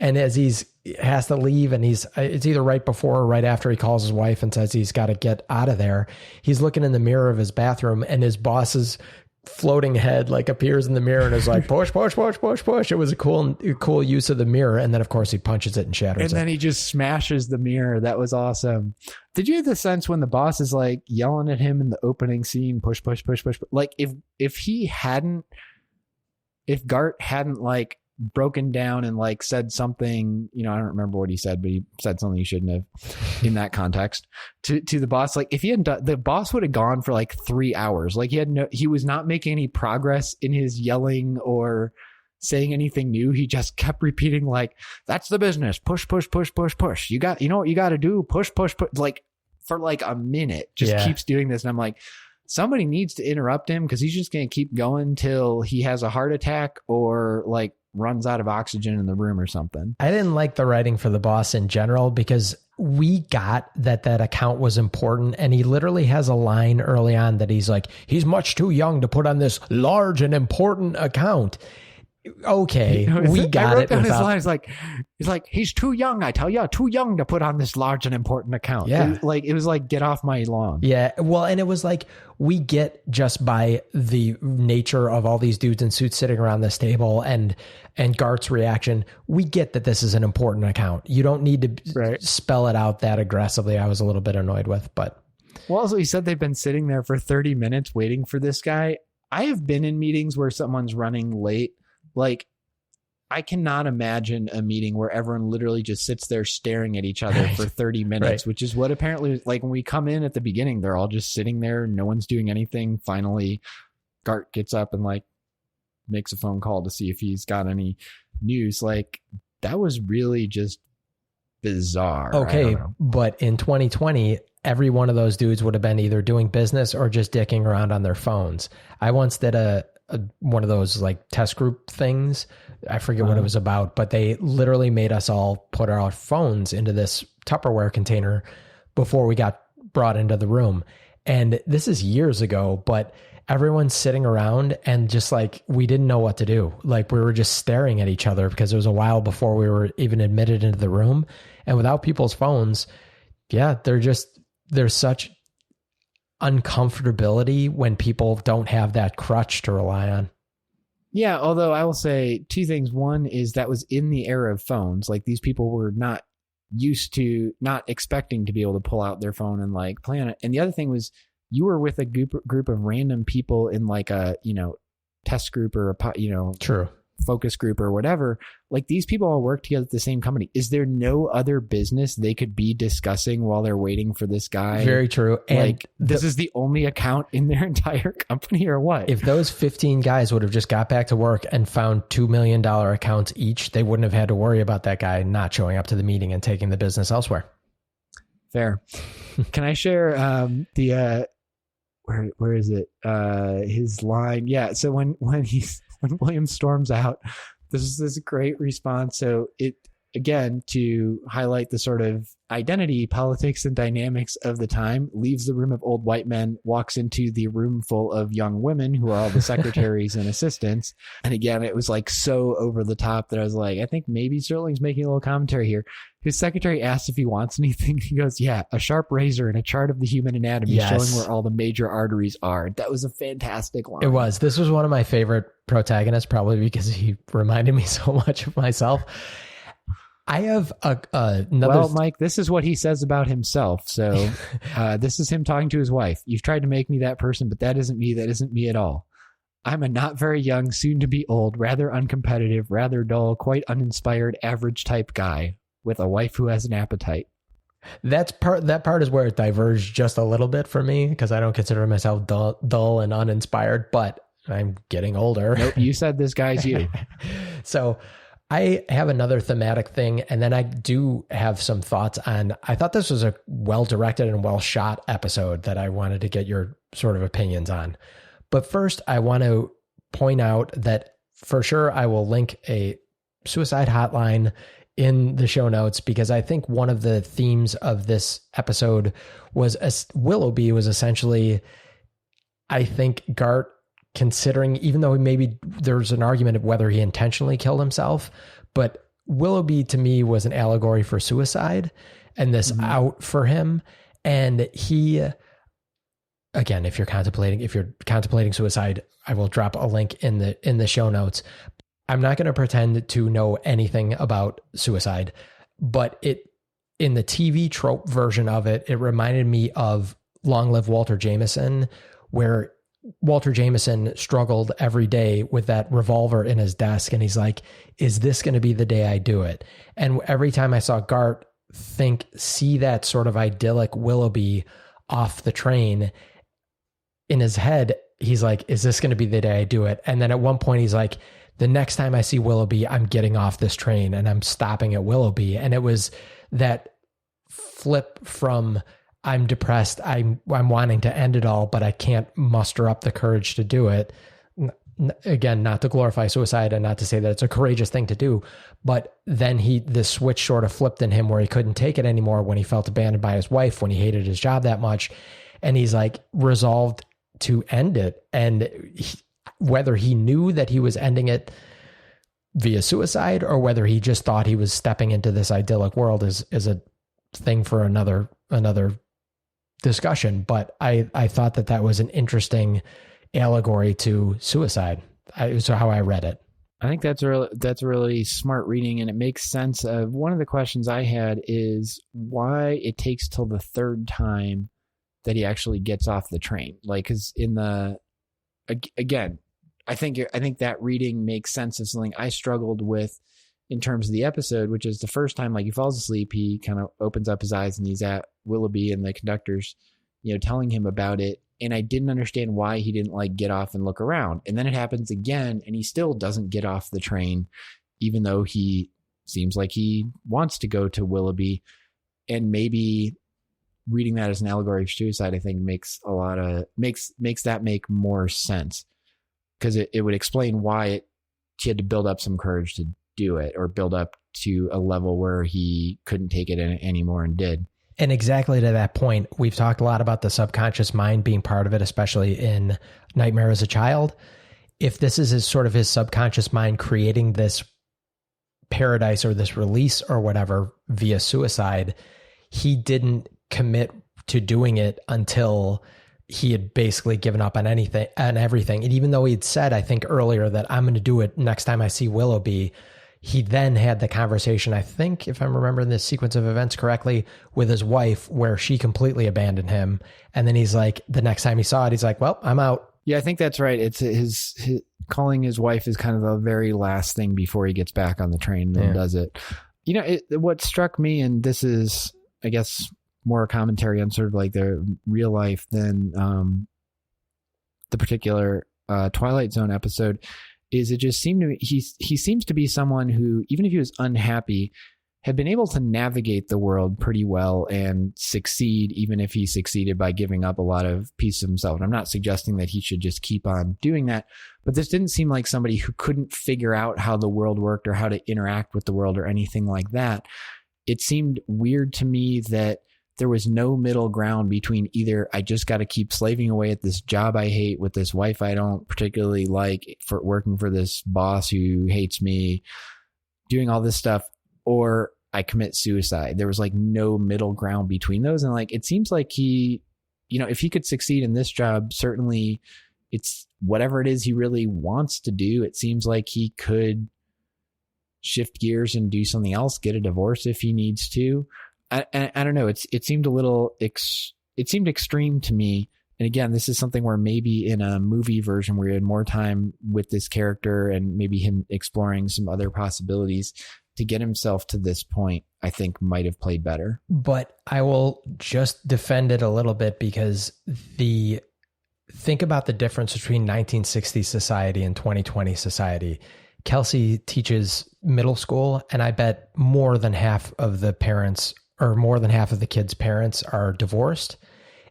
And as has to leave, and it's either right before or right after he calls his wife and says he's got to get out of there, he's looking in the mirror of his bathroom, and his boss's floating head like appears in the mirror and is like, push. It was a cool use of the mirror. And then of course he punches it and shatters it. And then he just smashes the mirror. That was awesome. Did you have the sense when the boss is like yelling at him in the opening scene, push, like if Gart hadn't like broken down and like said something, I don't remember what he said, but he said something he shouldn't have in that context to the boss. Like if he hadn't done, the boss would have gone for like 3 hours. Like he was not making any progress in his yelling or saying anything new. He just kept repeating like, that's the business. Push. You know what you got to do? Push. Like for like a minute, just keeps doing this. And I'm like, somebody needs to interrupt him, because he's just going to keep going till he has a heart attack or like runs out of oxygen in the room or something. I didn't like the writing for the boss in general, because we got that account was important. And he literally has a line early on that he's like, he's much too young to put on this large and important account. Okay, we got it. His line is like, he's too young. I tell you, too young to put on this large and important account. Yeah, it was like, get off my lawn. Yeah, well, and it was like, we get, just by the nature of all these dudes in suits sitting around this table and Gart's reaction, we get that this is an important account. You don't need to spell it out that aggressively. I was a little bit annoyed with, but well, also he said they've been sitting there for 30 minutes waiting for this guy. I have been in meetings where someone's running late. Like, I cannot imagine a meeting where everyone literally just sits there staring at each other for 30 minutes, which is what apparently, like when we come in at the beginning, they're all just sitting there. No one's doing anything. Finally, Gart gets up and like makes a phone call to see if he's got any news. Like, that was really just bizarre. Okay, but in 2020, every one of those dudes would have been either doing business or just dicking around on their phones. I once did one of those like test group things. I forget what it was about, but they literally made us all put our phones into this Tupperware container before we got brought into the room. And this is years ago, but everyone's sitting around and just like, we didn't know what to do. Like, we were just staring at each other because it was a while before we were even admitted into the room. And without people's phones, there's such uncomfortability when people don't have that crutch to rely on. Yeah, although I will say two things. One is that was in the era of phones. Like, these people were not used to, not expecting to be able to pull out their phone and like plan it. And the other thing was, you were with a group of random people in like a, test group or a, True. focus group or whatever. Like, these people all work together at the same company. Is there no other business they could be discussing while they're waiting for this guy? Very true. And like, this is the only account in their entire company, or what? If those 15 guys would have just got back to work and found $2 million accounts each, they wouldn't have had to worry about that guy not showing up to the meeting and taking the business elsewhere. Fair. Can I share the where is it? His line. Yeah. So when William storms out, this is this great response. So it, again, to highlight the sort of identity, politics, and dynamics of the time, leaves the room of old white men, walks into the room full of young women who are all the secretaries and assistants. And again, it was like so over the top that I was like, I think maybe Sterling's making a little commentary here. His secretary asks if he wants anything. He goes, yeah, a sharp razor and a chart of the human anatomy showing where all the major arteries are. That was a fantastic line. It was. This was one of my favorite protagonists, probably because he reminded me so much of myself. I have another... Well, Mike, this is what he says about himself. So this is him talking to his wife. You've tried to make me that person, but that isn't me. That isn't me at all. I'm a not very young, soon to be old, rather uncompetitive, rather dull, quite uninspired, average type guy with a wife who has an appetite. That part is where it diverged just a little bit for me, because I don't consider myself dull and uninspired, but I'm getting older. Nope, you said this guy's you. So I have another thematic thing, and then I do have some thoughts on, I thought this was a well-directed and well-shot episode that I wanted to get your sort of opinions on. But first, I want to point out that for sure I will link a suicide hotline in the show notes, because I think one of the themes of this episode was Willoughby was essentially, I think, Gart considering, even though maybe there's an argument of whether he intentionally killed himself, but Willoughby to me was an allegory for suicide and this out for him. And he, again, if you're contemplating suicide, I will drop a link in the show notes. I'm not going to pretend to know anything about suicide, but in the TV trope version of it, it reminded me of Long Live Walter Jameson, where Walter Jameson struggled every day with that revolver in his desk. And he's like, is this going to be the day I do it? And every time I saw Gart see that sort of idyllic Willoughby off the train in his head, he's like, is this going to be the day I do it? And then at one point he's like, the next time I see Willoughby, I'm getting off this train and I'm stopping at Willoughby. And it was that flip from, I'm depressed, I'm wanting to end it all, but I can't muster up the courage to do it. Again, not to glorify suicide and not to say that it's a courageous thing to do, but then the switch sort of flipped in him where he couldn't take it anymore when he felt abandoned by his wife, when he hated his job that much. And he's like resolved to end it. And whether he knew that he was ending it via suicide or whether he just thought he was stepping into this idyllic world is a thing for another discussion. But I thought that was an interesting allegory to suicide. So how I read it. I think that's really smart reading, and it makes sense. One of the questions I had is why it takes till the third time that he actually gets off the train. Like, because again, I think that reading makes sense of something I struggled with in terms of the episode, which is the first time, like, he falls asleep, he kind of opens up his eyes and he's at Willoughby and the conductor's, telling him about it. And I didn't understand why he didn't like get off and look around. And then it happens again and he still doesn't get off the train, even though he seems like he wants to go to Willoughby. And maybe reading that as an allegory for suicide, I think makes that make more sense, because it would explain why he had to build up some courage to do it, or build up to a level where he couldn't take it anymore and did. And exactly to that point, we've talked a lot about the subconscious mind being part of it, especially in Nightmare as a Child. If this is his subconscious mind creating this paradise or this release or whatever via suicide, he didn't commit to doing it until he had basically given up on anything and everything. And even though he'd said, I think earlier, that I'm going to do it next time I see Willoughby, he then had the conversation, I think, if I'm remembering this sequence of events correctly, with his wife, where she completely abandoned him. And then he's like, the next time he saw it, he's like, well, I'm out. Yeah, I think that's right. It's his calling his wife is kind of the very last thing before he gets back on the train and does it. You know, what struck me, and this is, I guess, more a commentary on sort of like the real life than the particular Twilight Zone episode, is it just seemed to me he seems to be someone who, even if he was unhappy, had been able to navigate the world pretty well and succeed, even if he succeeded by giving up a lot of piece of himself. And I'm not suggesting that he should just keep on doing that, but this didn't seem like somebody who couldn't figure out how the world worked or how to interact with the world or anything like that. It seemed weird to me that there was no middle ground between either I just got to keep slaving away at this job I hate with this wife I don't particularly like, for working for this boss who hates me, doing all this stuff, or I commit suicide. There was like no middle ground between those. And like, it seems like he, you know, if he could succeed in this job, certainly it's whatever it is he really wants to do. It seems like he could shift gears and do something else, get a divorce if he needs to. I don't know. It seemed a little, it seemed extreme to me. And again, this is something where maybe in a movie version where you had more time with this character and maybe him exploring some other possibilities to get himself to this point, I think might have played better. But I will just defend it a little bit, because think about the difference between 1960s society and 2020 society. Kelsey teaches middle school, and I bet more than half of the parents, or more than half of the kids' parents, are divorced.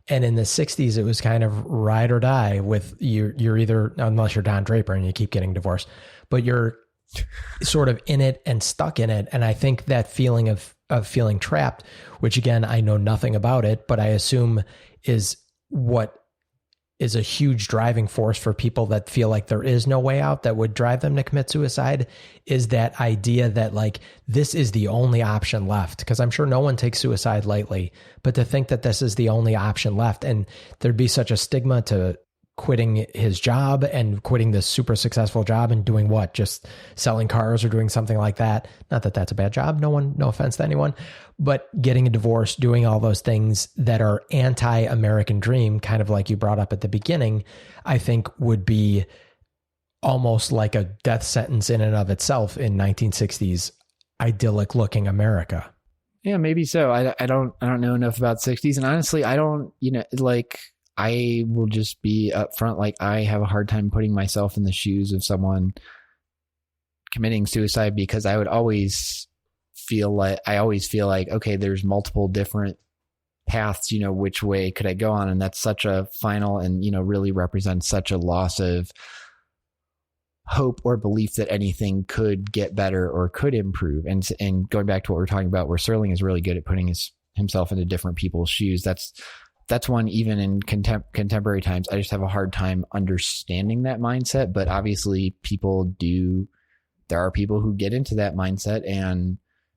And in the 60s, it was kind of ride or die with you're either, unless you're Don Draper and you keep getting divorced, but you're sort of in it and stuck in it. And I think that feeling of feeling trapped, which again, I know nothing about it, but I assume is what is a huge driving force for people that feel like there is no way out, that would drive them to commit suicide, is that idea that like, this is the only option left. Cause I'm sure no one takes suicide lightly, but to think that this is the only option left, and there'd be such a stigma to quitting his job and quitting this super successful job and doing what? Just selling cars or doing something like that. Not that that's a bad job. No offense to anyone, but getting a divorce, doing all those things that are anti-American dream, kind of like you brought up at the beginning, I think would be almost like a death sentence in and of itself in 1960s idyllic looking America. Yeah, maybe so. I don't know enough about 60s, and honestly, I don't, like, I will just be upfront. Like, I have a hard time putting myself in the shoes of someone committing suicide, because I would always feel like, okay, there's multiple different paths, which way could I go on? And that's such a final and, really represents such a loss of hope or belief that anything could get better or could improve. And going back to what we're talking about, where Serling is really good at putting himself into different people's shoes. That's one, even in contemporary times, I just have a hard time understanding that mindset. But obviously there are people who get into that mindset and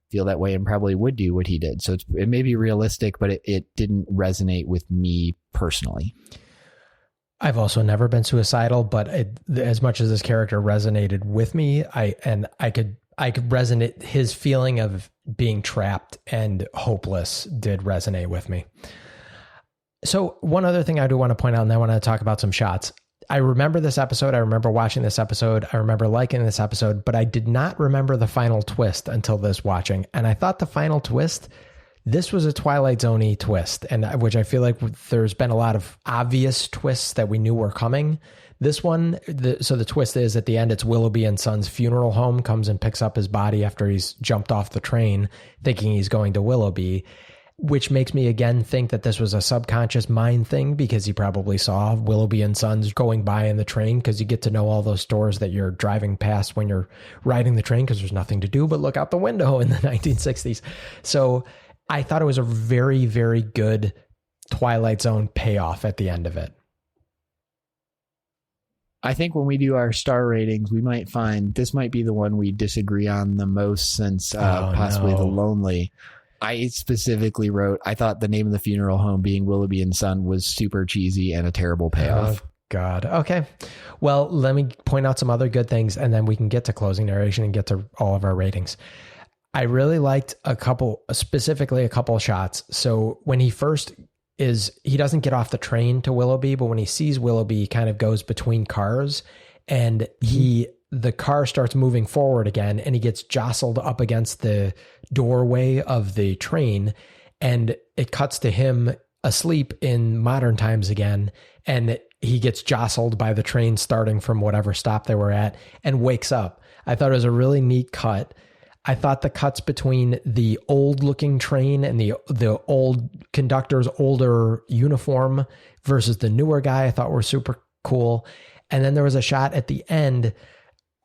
feel that way and probably would do what he did. So it may be realistic, but it didn't resonate with me personally. I've also never been suicidal, but as much as this character resonated with me, I could resonate, his feeling of being trapped and hopeless did resonate with me. So one other thing I do want to point out, and I want to talk about some shots. I remember this episode. I remember watching this episode. I remember liking this episode, but I did not remember the final twist until this watching. And I thought the final twist, this was a Twilight Zone-y twist, and which I feel like there's been a lot of obvious twists that we knew were coming. This one, so the twist is at the end, it's Willoughby and Son's funeral home comes and picks up his body after he's jumped off the train, thinking he's going to Willoughby, which makes me again think that this was a subconscious mind thing, because he probably saw Willoughby and Sons going by in the train, because you get to know all those stores that you're driving past when you're riding the train, because there's nothing to do but look out the window in the 1960s. So I thought it was a very, very good Twilight Zone payoff at the end of it. I think when we do our star ratings, we might find this might be the one we disagree on the most, since possibly The Lonely. I specifically wrote, I thought the name of the funeral home being Willoughby and Son was super cheesy and a terrible payoff. Oh, God. Okay. Well, let me point out some other good things, and then we can get to closing narration and get to all of our ratings. I really liked specifically a couple of shots. So when he first is he doesn't get off the train to Willoughby, but when he sees Willoughby, he kind of goes between cars, and the car starts moving forward again, and he gets jostled up against the doorway of the train, and it cuts to him asleep in modern times again, and he gets jostled by the train starting from whatever stop they were at and wakes up. I thought it was a really neat cut. I thought the cuts between the old looking train and the old conductor's older uniform versus the newer guy, I thought were super cool. And then there was a shot at the end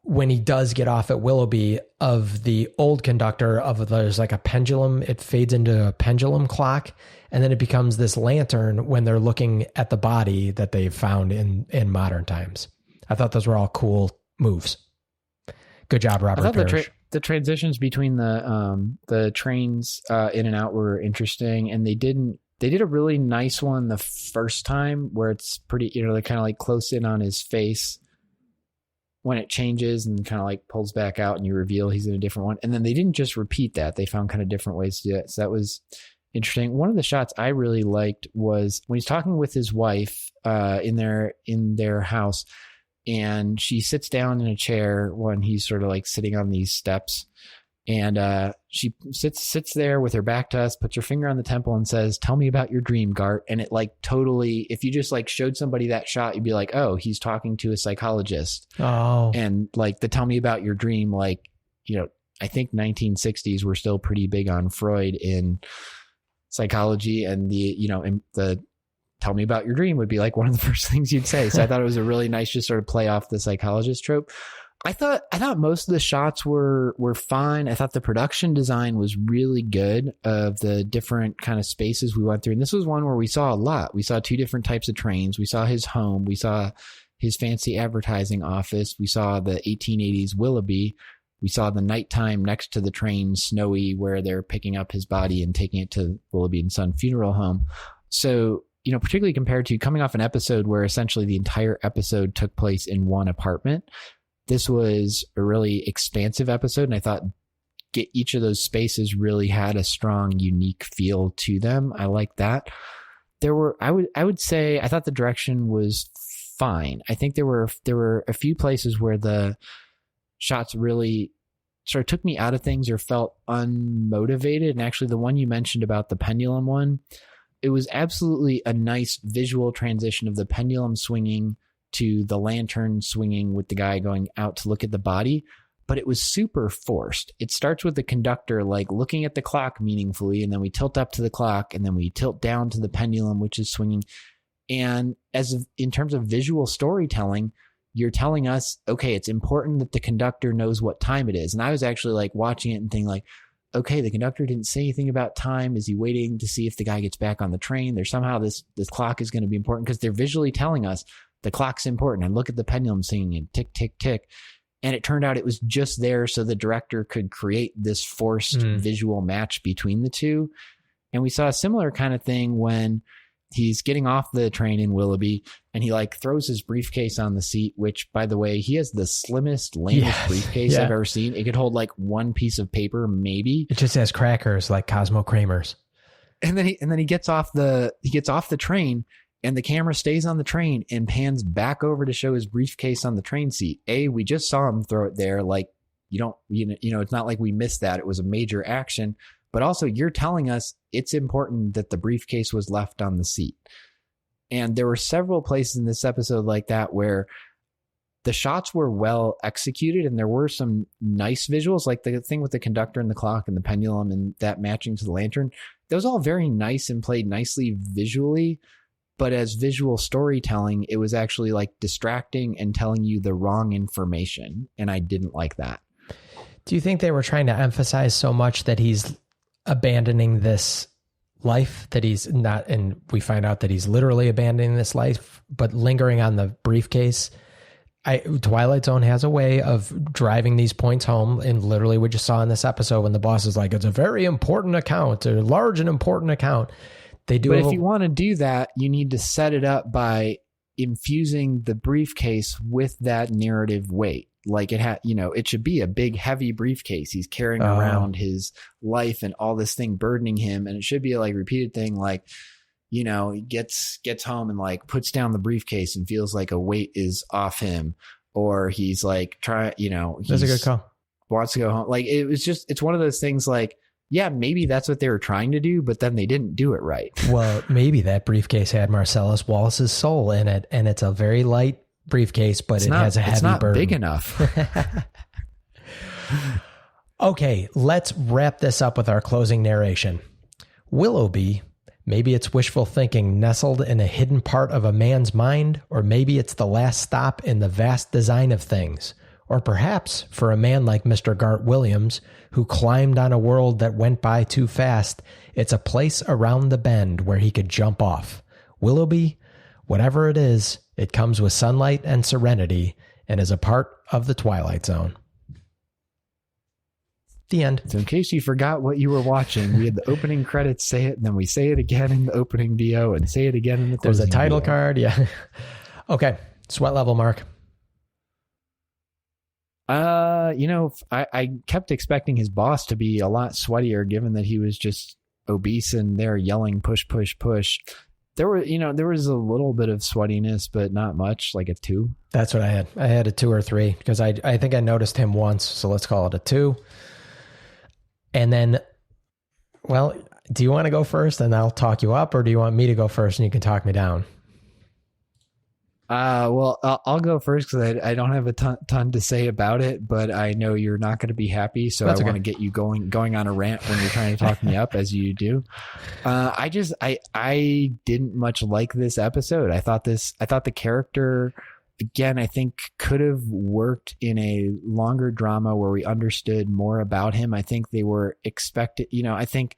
when he does get off at Willoughby of the old conductor there's like a pendulum. It fades into a pendulum clock. And then it becomes this lantern when they're looking at the body that they found in modern times. I thought those were all cool moves. Good job, Robert Parrish. The transitions between the trains in and out were interesting, and they did a really nice one the first time where it's pretty, they're kind of like close in on his face when it changes and kind of like pulls back out and you reveal he's in a different one. And then they didn't just repeat that. They found kind of different ways to do it. So that was interesting. One of the shots I really liked was when he's talking with his wife in their house, and she sits down in a chair when he's sort of like sitting on these steps, and she sits there with her back to us, puts her finger on the temple and says, "Tell me about your dream, Gart." And it like totally, if you just like showed somebody that shot, you'd be like, oh, he's talking to a psychologist. Oh. And like the "tell me about your dream," like, I think 1960s were still pretty big on Freud in psychology, and the "tell me about your dream" would be like one of the first things you'd say. So I thought it was a really nice, just sort of play off the psychologist trope. I thought most of the shots were fine. I thought the production design was really good of the different kind of spaces we went through. And this was one where we saw a lot. We saw two different types of trains. We saw his home. We saw his fancy advertising office. We saw the 1880s Willoughby. We saw the nighttime next to the train, snowy, where they're picking up his body and taking it to Willoughby and Son Funeral Home. So, particularly compared to coming off an episode where essentially the entire episode took place in one apartment, this was a really expansive episode. And I thought each of those spaces really had a strong, unique feel to them. I like that. I would say, I thought the direction was fine. I think there were a few places where the shots really sort of took me out of things or felt unmotivated. And actually the one you mentioned about the pendulum one, it was absolutely a nice visual transition of the pendulum swinging to the lantern swinging with the guy going out to look at the body, but it was super forced. It starts with the conductor like looking at the clock meaningfully, and then we tilt up to the clock, and then we tilt down to the pendulum, which is swinging. And in terms of visual storytelling, you're telling us, okay, it's important that the conductor knows what time it is. And I was actually like watching it and thinking like, okay, the conductor didn't say anything about time. Is he waiting to see if the guy gets back on the train? There's somehow this clock is going to be important because they're visually telling us the clock's important. And look at the pendulum singing and tick, tick, tick. And it turned out it was just there so the director could create this forced visual match between the two. And we saw a similar kind of thing when he's getting off the train in Willoughby and he like throws his briefcase on the seat, which by the way, he has the slimmest, lamest briefcase I've ever seen. It could hold like one piece of paper, maybe. It just has crackers like Cosmo Kramer's. And then he gets off the train, and the camera stays on the train and pans back over to show his briefcase on the train seat. We just saw him throw it there. Like, it's not like we missed that. It was a major action. But also you're telling us it's important that the briefcase was left on the seat. And there were several places in this episode like that where the shots were well executed and there were some nice visuals, like the thing with the conductor and the clock and the pendulum and that matching to the lantern. That was all very nice and played nicely visually. But as visual storytelling, it was actually like distracting and telling you the wrong information. And I didn't like that. Do you think they were trying to emphasize so much that he's abandoning this life, that he's not, and we find out that he's literally abandoning this life, but lingering on the briefcase? Twilight Zone has a way of driving these points home, and literally we just saw in this episode when the boss is like, it's a very important account, a large and important account. They do. But if you want to do that, you need to set it up by infusing the briefcase with that narrative weight. Like it should be a big, heavy briefcase. He's carrying around his life and all this thing burdening him. And it should be a like repeated thing. Like, you know, he gets home and like puts down the briefcase and feels like a weight is off him, or he's like That's a good call. Wants to go home. Like it's one of those things like, yeah, maybe that's what they were trying to do, but then they didn't do it right. Well, maybe that briefcase had Marcellus Wallace's soul in it, and it's a very light briefcase, but it has a heavy burden. It's not big enough. Okay, let's wrap this up with our closing narration. Willoughby, maybe it's wishful thinking nestled in a hidden part of a man's mind, or maybe it's the last stop in the vast design of things. Or perhaps, for a man like Mr. Gart Williams, who climbed on a world that went by too fast, it's a place around the bend where he could jump off. Willoughby, whatever it is, it comes with sunlight and serenity and is a part of the Twilight Zone. The end. So in case you forgot what you were watching, we had the opening credits say it, and then we say it again in the opening VO and say it again in the There's a title VO. card, yeah. Okay, sweat level, Mark. I kept expecting his boss to be a lot sweatier, given that he was just obese and there yelling, push, push, push. There was a little bit of sweatiness, but not much, like a 2. That's what I had. I had a 2 or 3 because I think I noticed him once. So let's call it a 2. And then, well, do you want to go first and I'll talk you up, or do you want me to go first and you can talk me down? Well, I'll go first because I don't have a ton to say about it, but I know you're not going to be happy, so I want to get you going on a rant when you're trying to talk me up, as you do. I didn't much like this episode. I thought the character, again, I think could have worked in a longer drama where we understood more about him. I think they were expected, I think,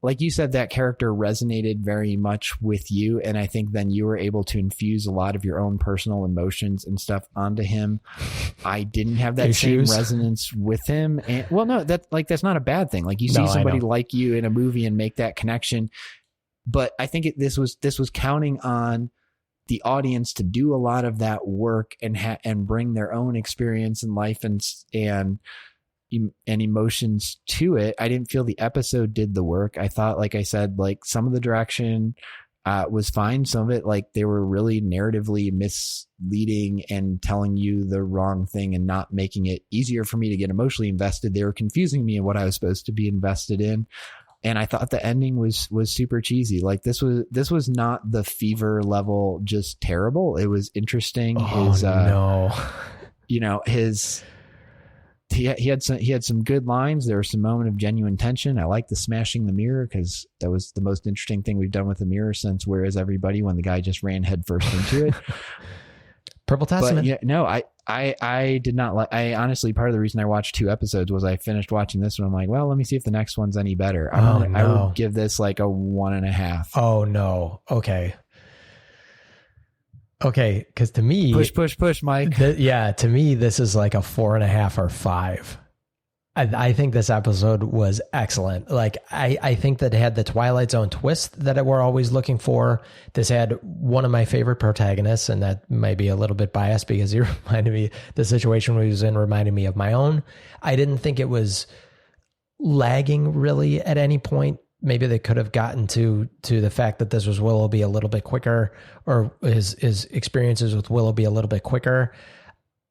like you said, that character resonated very much with you. And I think then you were able to infuse a lot of your own personal emotions and stuff onto him. I didn't have that same resonance with him. And well, no, that's not a bad thing. Like you see somebody like you in a movie and make that connection. But I think this was counting on the audience to do a lot of that work and bring their own experience in life and emotions to it. I didn't feel the episode did the work. I thought, like I said, like some of the direction was fine. Some of it, like they were really narratively misleading and telling you the wrong thing and not making it easier for me to get emotionally invested. They were confusing me in what I was supposed to be invested in. And I thought the ending was super cheesy. Like this was not the Fever level, just terrible. It was interesting. He had some good lines. There was some moment of genuine tension. I like the smashing the mirror because that was the most interesting thing we've done with the mirror since Where Is Everybody, when the guy just ran headfirst into it. Purple Testament. But yeah, no, I did not like. I honestly, part of the reason I watched 2 episodes was I finished watching this one. I'm like, well, let me see if the next one's any better. I would give this like a 1.5. Oh no. Okay, because to me, push, Mike. To me, this is like a 4.5 or 5. I think this episode was excellent. Like I think that it had the Twilight Zone twist that we're always looking for. This had one of my favorite protagonists, and that might be a little bit biased because he reminded me, the situation he was in reminded me of my own. I didn't think it was lagging really at any point. Maybe they could have gotten to the fact that this was Willoughby a little bit quicker, or his experiences with Willoughby a little bit quicker.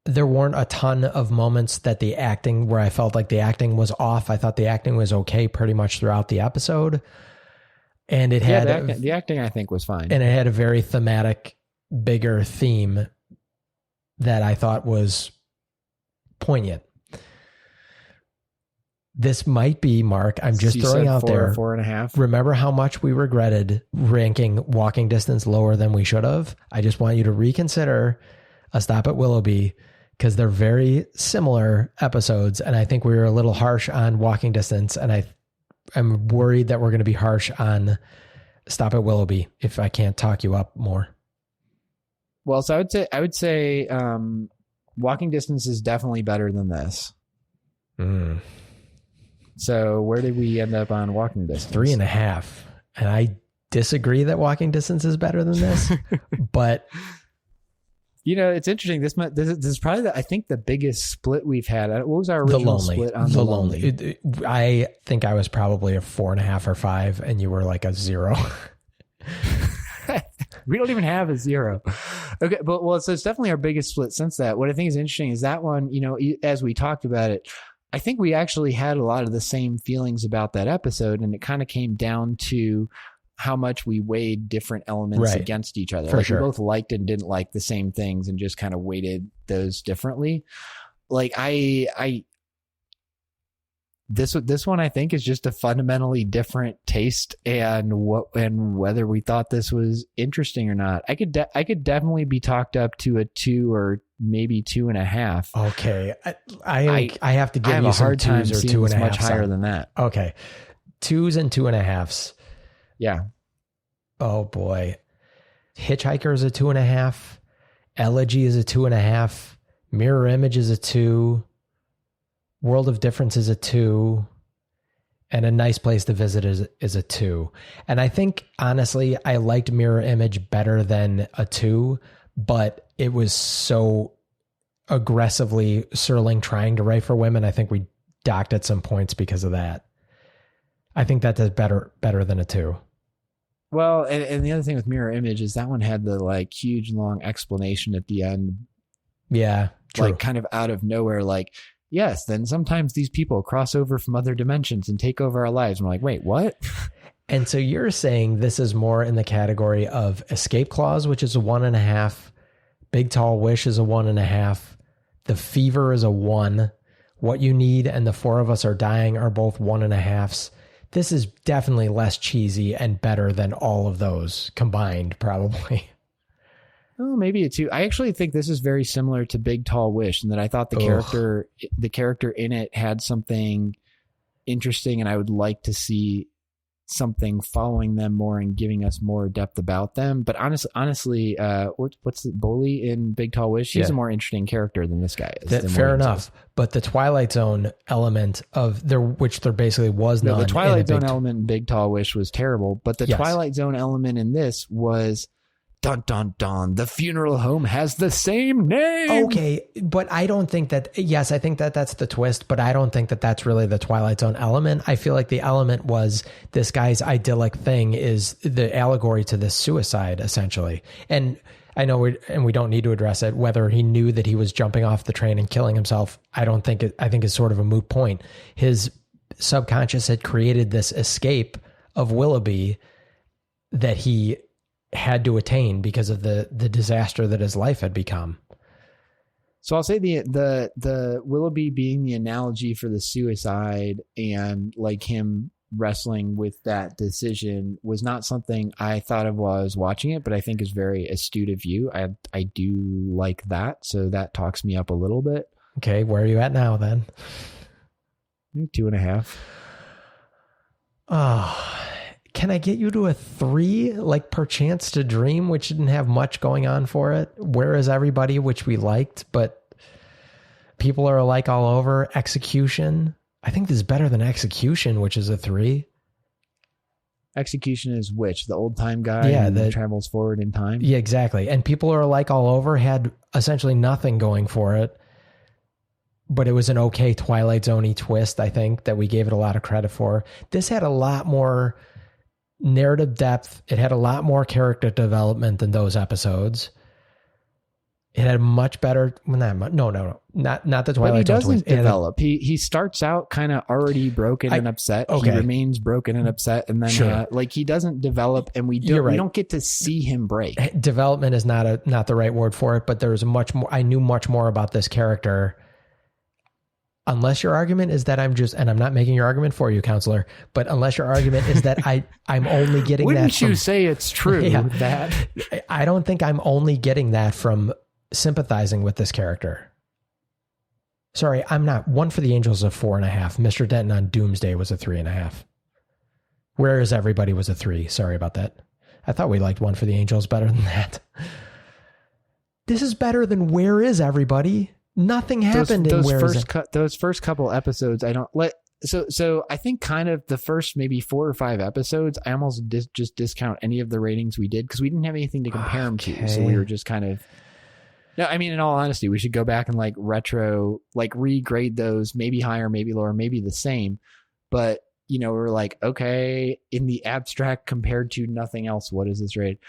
There weren't a ton of moments that where I felt like the acting was off. I thought the acting was okay pretty much throughout the episode. And it had the acting I think was fine. And it had a very thematic, bigger theme that I thought was poignant. This might be, Mark, I'm just throwing out there. 4.5. Remember how much we regretted ranking Walking Distance lower than we should have? I just want you to reconsider A Stop at Willoughby, because they're very similar episodes. And I think we were a little harsh on Walking Distance. And I'm worried that we're going to be harsh on Stop at Willoughby if I can't talk you up more. Well, so I would say Walking Distance is definitely better than this. So where did we end up on Walking Distance? 3.5. And I disagree that Walking Distance is better than this, but it's interesting. This is probably I think the biggest split we've had. What was our original split on The Lonely? I think I was probably a 4.5 or 5, and you were like a 0. We don't even have a 0. Okay, but well, so it's definitely our biggest split since that. What I think is interesting is that one, you know, as we talked about it, I think we actually had a lot of the same feelings about that episode, and it kind of came down to how much we weighed different elements against each other. For like sure. We both liked and didn't like the same things and just kind of weighted those differently. Like this one I think is just a fundamentally different taste, and whether we thought this was interesting or not. I could definitely be talked up to a 2 or maybe 2.5. Okay. I have to give you a some hard time 2s or seeing 2.5. this much higher than that. Okay. 2s and 2.5s. Yeah. Oh boy. Hitchhiker is a 2.5. Elegy is a 2.5. Mirror Image is a 2. World of Difference is a 2. And A Nice Place to Visit is a 2. And I think, honestly, I liked Mirror Image better than a 2, but it was so aggressively Serling trying to write for women. I think we docked at some points because of that. I think that does better than a 2. Well, and the other thing with Mirror Image is that one had the like huge long explanation at the end. Yeah, true. Like kind of out of nowhere, like, yes, then sometimes these people cross over from other dimensions and take over our lives. And we're like, wait, what? And so you're saying this is more in the category of Escape Clause, which is a 1.5. Big Tall Wish is a 1.5. The Fever is a 1. What You Need and The Four of Us Are Dying are both 1.5s. This is definitely less cheesy and better than all of those combined, probably. Oh, maybe a 2. I actually think this is very similar to Big Tall Wish, and that I thought the character in it had something interesting, and I would like to see something following them more and giving us more depth about them. But honestly, what's the bully in Big Tall Wish? He's a more interesting character than this guy is. Fair enough. But the Twilight Zone element of there, which there basically was none. The Twilight Zone element in Big Tall Wish was terrible, but the Twilight Zone element in this was dun dun dun. The funeral home has the same name. Okay, but I don't think that. Yes, I think that that's the twist, but I don't think that that's really the Twilight Zone element. I feel like the element was this guy's idyllic thing is the allegory to this suicide, essentially. And I know we don't need to address it whether he knew that he was jumping off the train and killing himself. I think it's sort of a moot point. His subconscious had created this escape of Willoughby that he had to attain because of the disaster that his life had become. So I'll say the Willoughby being the analogy for the suicide and like him wrestling with that decision was not something I thought of while I was watching it, but I think is very astute of you. I do like that. So that talks me up a little bit. Okay. Where are you at now then? 2.5. Oh, can I get you to a 3, like Perchance to Dream, which didn't have much going on for it? Where Is Everybody, which we liked, but People Are Alike All Over. Execution. I think this is better than Execution, which is a 3. Execution is which? The old time guy that travels forward in time? Yeah, exactly. And People Are Alike All Over had essentially nothing going for it, but it was an okay Twilight Zone-y twist, I think, that we gave it a lot of credit for. This had a lot more narrative depth. It had a lot more character development than those episodes. It had much better. Not the Twilight Zone. But he doesn't twist. develop. He starts out kind of already broken and upset. Okay. He remains broken and upset, and then he doesn't develop, and we don't get to see him break. Development is not the right word for it, but there was much more. I knew much more about this character. Unless your argument is that and I'm not making your argument for you, counselor, but unless your argument is that I'm only getting Wouldn't you say it's true that I don't think I'm only getting that from sympathizing with this character. Sorry, I'm not. One for the Angels of 4.5. Mr. Denton on Doomsday was a 3.5. Where Is Everybody was a 3. Sorry about that. I thought we liked One for the Angels better than that. This is better than Where Is Everybody? Nothing happened in those first couple episodes. I don't let. So I think kind of the first maybe 4 or 5 episodes, I almost just discount any of the ratings we did because we didn't have anything to compare them to. So we were just kind of. No, I mean, in all honesty, we should go back and regrade those, maybe higher, maybe lower, maybe the same. But we're like, okay, in the abstract compared to nothing else, what is this rated?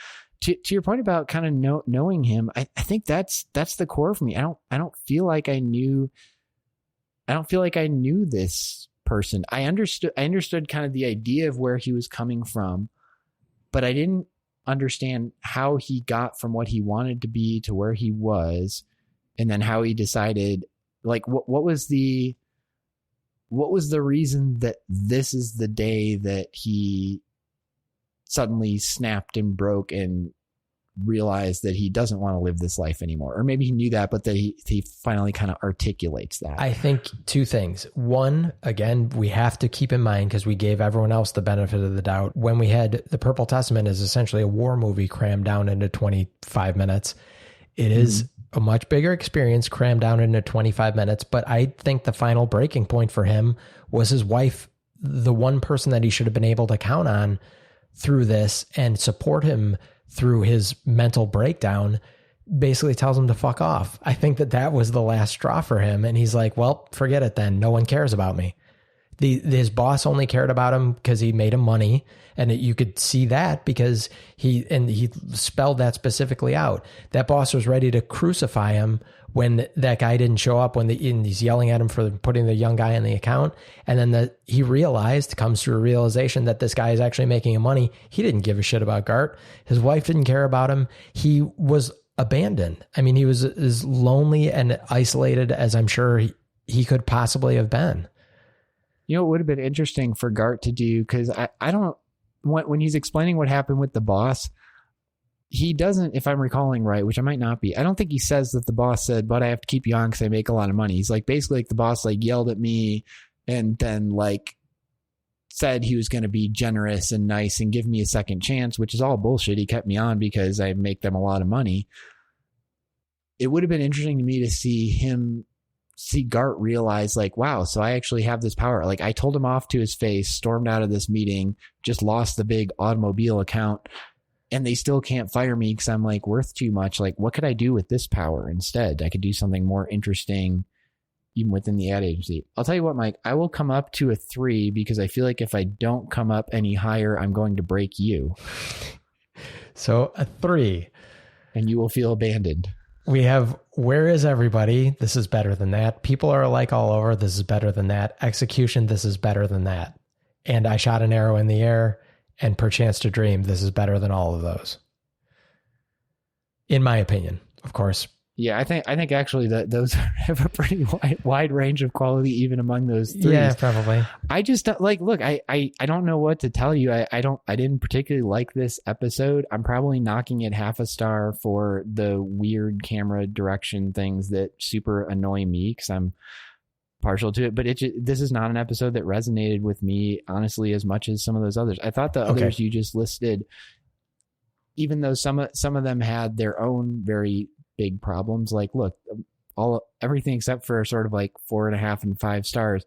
To your point about kind of knowing him, I think that's the core for me. I don't feel like I knew this person. I understood kind of the idea of where he was coming from, but I didn't understand how he got from what he wanted to be to where he was, and then how he decided, like, what was the reason that this is the day that he suddenly snapped and broke and realized that he doesn't want to live this life anymore. Or maybe he knew that, but that he finally kind of articulates that. I think two things. One, again, we have to keep in mind, because we gave everyone else the benefit of the doubt, when we had The Purple Testament is essentially a war movie crammed down into 25 minutes. It is a much bigger experience crammed down into 25 minutes. But I think the final breaking point for him was his wife, the one person that he should have been able to count on through this and support him through his mental breakdown, basically tells him to fuck off. I think that was the last straw for him. And he's like, well, forget it then. No one cares about me. His boss only cared about him because he made him money. And you could see that because he spelled that specifically out. That boss was ready to crucify him when that guy didn't show up, and he's yelling at him for putting the young guy in the account. And then he comes to a realization that this guy is actually making him money. He didn't give a shit about Gart. His wife didn't care about him. He was abandoned. I mean, he was as lonely and isolated as I'm sure he could possibly have been. It would have been interesting for Gart to do, because I don't, when he's explaining what happened with the boss, he doesn't, if I'm recalling right, which I might not be, I don't think he says that the boss said, but I have to keep you on because I make a lot of money. He's like, basically, like, the boss like yelled at me and then like said he was going to be generous and nice and give me a second chance, which is all bullshit. He kept me on because I make them a lot of money. It would have been interesting to me to see Gart realize, like, wow, so I actually have this power. Like, I told him off to his face, stormed out of this meeting, just lost the big automobile account, and they still can't fire me because I'm like worth too much. Like, what could I do with this power instead? I could do something more interesting even within the ad agency. I'll tell you what, Mike, I will come up to a 3 because I feel like if I don't come up any higher, I'm going to break you. So a 3. And you will feel abandoned. We have Where Is Everybody? This is better than that. People Are Alike All Over. This is better than that. Execution. This is better than that. And I Shot an Arrow in the Air. And Perchance to Dream. This is better than all of those, in my opinion, of course. Yeah, I think actually that those have a pretty wide range of quality even among those 3s. Yeah, probably. I just like, look, I don't know what to tell you. I didn't particularly like this episode. I'm probably knocking it half a star for the weird camera direction things that super annoy me because I'm partial to it, but this is not an episode that resonated with me honestly as much as some of those others. I thought the others you just listed, even though some of them had their own very big problems, like, look, everything except for sort of like 4.5 and 5 stars,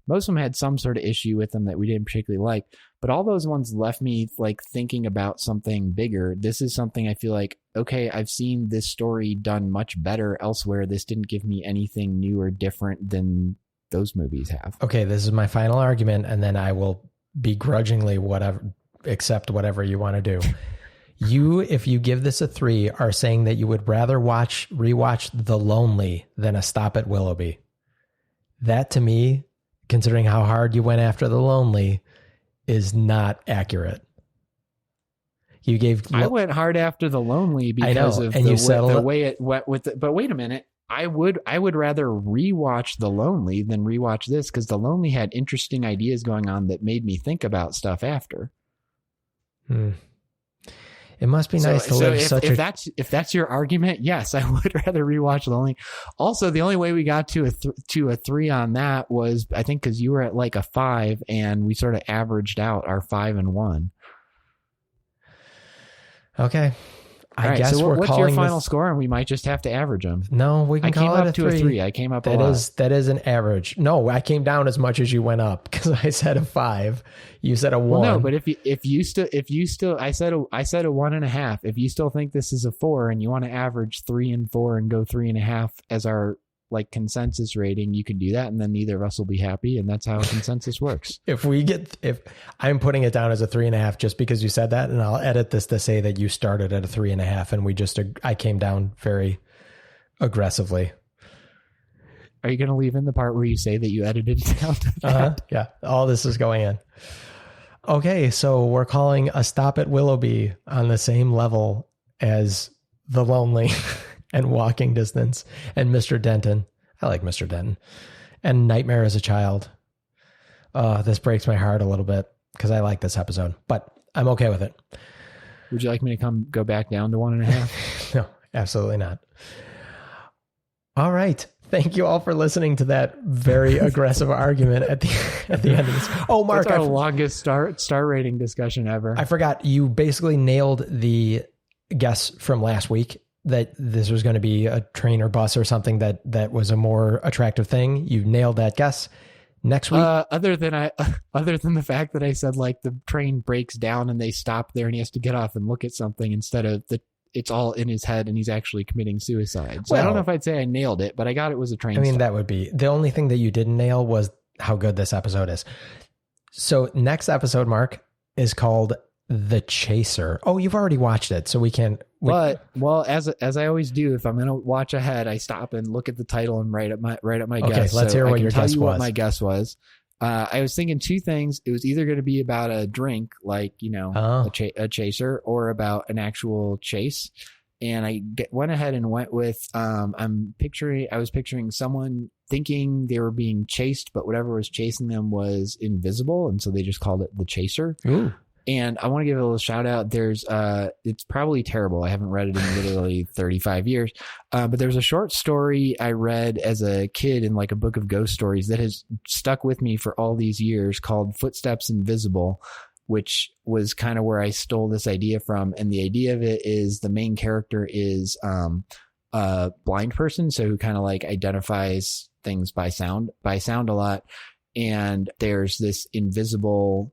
most of them had some sort of issue with them that we didn't particularly like, but all those ones left me like thinking about something bigger. This is something I feel like, okay, I've seen this story done much better elsewhere. This didn't give me anything new or different than those movies have. Okay, this is my final argument, and then I will begrudgingly accept whatever you want to do. If you give this a 3, are saying that you would rather rewatch The Lonely than A Stop at Willoughby. That to me, considering how hard you went after The Lonely, is not accurate. I went hard after The Lonely because of the way it went with it. But wait a minute. I would rather rewatch The Lonely than rewatch this, because The Lonely had interesting ideas going on that made me think about stuff after. It must be nice to live if that's your argument, yes, I would rather rewatch The Lonely. Also, the only way we got to a 3 on that was, I think, because you were at like a 5 and we sort of averaged out our 5 and 1. Okay. I guess so. What's your final score? And we might just have to average them. No, we can call it a 3. I came up that is an average. No, I came down as much as you went up because I said a 5. You said a 1. Well, no, but if you still, I said a 1.5. If you still think this is a 4 and you want to average 3 and 4 and go 3.5 as our like consensus rating, you can do that, and then neither of us will be happy, and that's how consensus works. If I'm putting it down as a 3.5 just because you said that, and I'll edit this to say that you started at a 3.5 and I came down very aggressively. Are you going to leave in the part where you say that you edited it down to that? Yeah. All this is going in. Okay. So we're calling A Stop at Willoughby on the same level as The Lonely and Walking Distance and Mr. Denton. I like Mr. Denton. And Nightmare as a Child. This breaks my heart a little bit because I like this episode, but I'm okay with it. Would you like me to go back down to 1.5? No, absolutely not. All right. Thank you all for listening to that very aggressive argument at the end of this. Oh, Mark, that's our longest star rating discussion ever. I forgot. You basically nailed the guess from last week that this was going to be a train or bus or something that was a more attractive thing. You nailed that guess. Next week, other than the fact that I said like the train breaks down and they stop there and he has to get off and look at something instead of it's all in his head and he's actually committing suicide. So I don't know if I'd say I nailed it, but I got it was a train. I mean, that would be the only thing that you didn't nail was how good this episode is. So next episode, Mark, is called The Chaser. Oh, you've already watched it, so we can. But as I always do, if I'm going to watch ahead, I stop and look at the title and write up my guess. Okay, let's hear what your guess was. What my guess was. I was thinking two things. It was either going to be about a drink, like, a chaser, or about an actual chase. And I went ahead and went with, I was picturing someone thinking they were being chased, but whatever was chasing them was invisible. And so they just called it The Chaser. Ooh. And I want to give a little shout out. There's, it's probably terrible. I haven't read it in literally 35 years. But there's a short story I read as a kid in like a book of ghost stories that has stuck with me for all these years called Footsteps Invisible, which was kind of where I stole this idea from. And the idea of it is the main character is, a blind person. So who kind of like identifies things by sound a lot. And there's this invisible,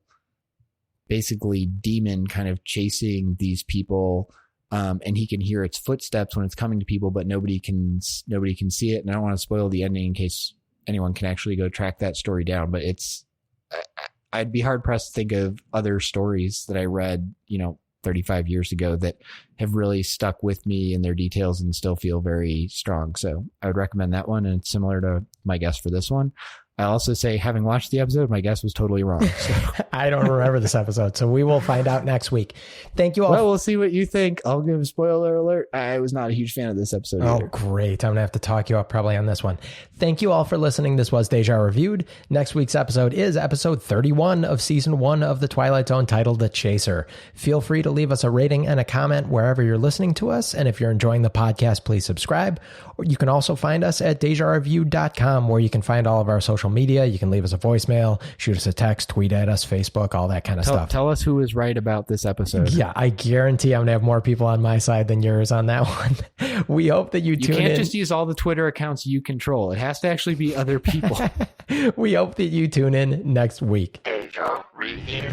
basically demon kind of chasing these people, and he can hear its footsteps when it's coming to people, but nobody can see it. And I don't want to spoil the ending in case anyone can actually go track that story down, but I'd be hard pressed to think of other stories that I read 35 years ago that have really stuck with me in their details and still feel very strong. So I would recommend that one, and it's similar to my guess for this one. I also say, having watched the episode, my guess was totally wrong. So. I don't remember this episode, so we will find out next week. Thank you all. Well, we'll see what you think. I'll give a spoiler alert. I was not a huge fan of this episode either. Oh, great. I'm going to have to talk you up probably on this one. Thank you all for listening. This was Deja Reviewed. Next week's episode is episode 31 of season 1 of The Twilight Zone, titled The Chaser. Feel free to leave us a rating and a comment wherever you're listening to us. And if you're enjoying the podcast, please subscribe. Or you can also find us at dejareviewed.com, where you can find all of our social media. You can leave us a voicemail, shoot us a text, tweet at us, Facebook, all that kind of stuff. Tell us who was right about this episode. Yeah, I guarantee I'm going to have more people on my side than yours on that one. We hope that you tune in. You can't just use all the Twitter accounts you control. It has to actually be other people. We hope that you tune in next week. Deja Review.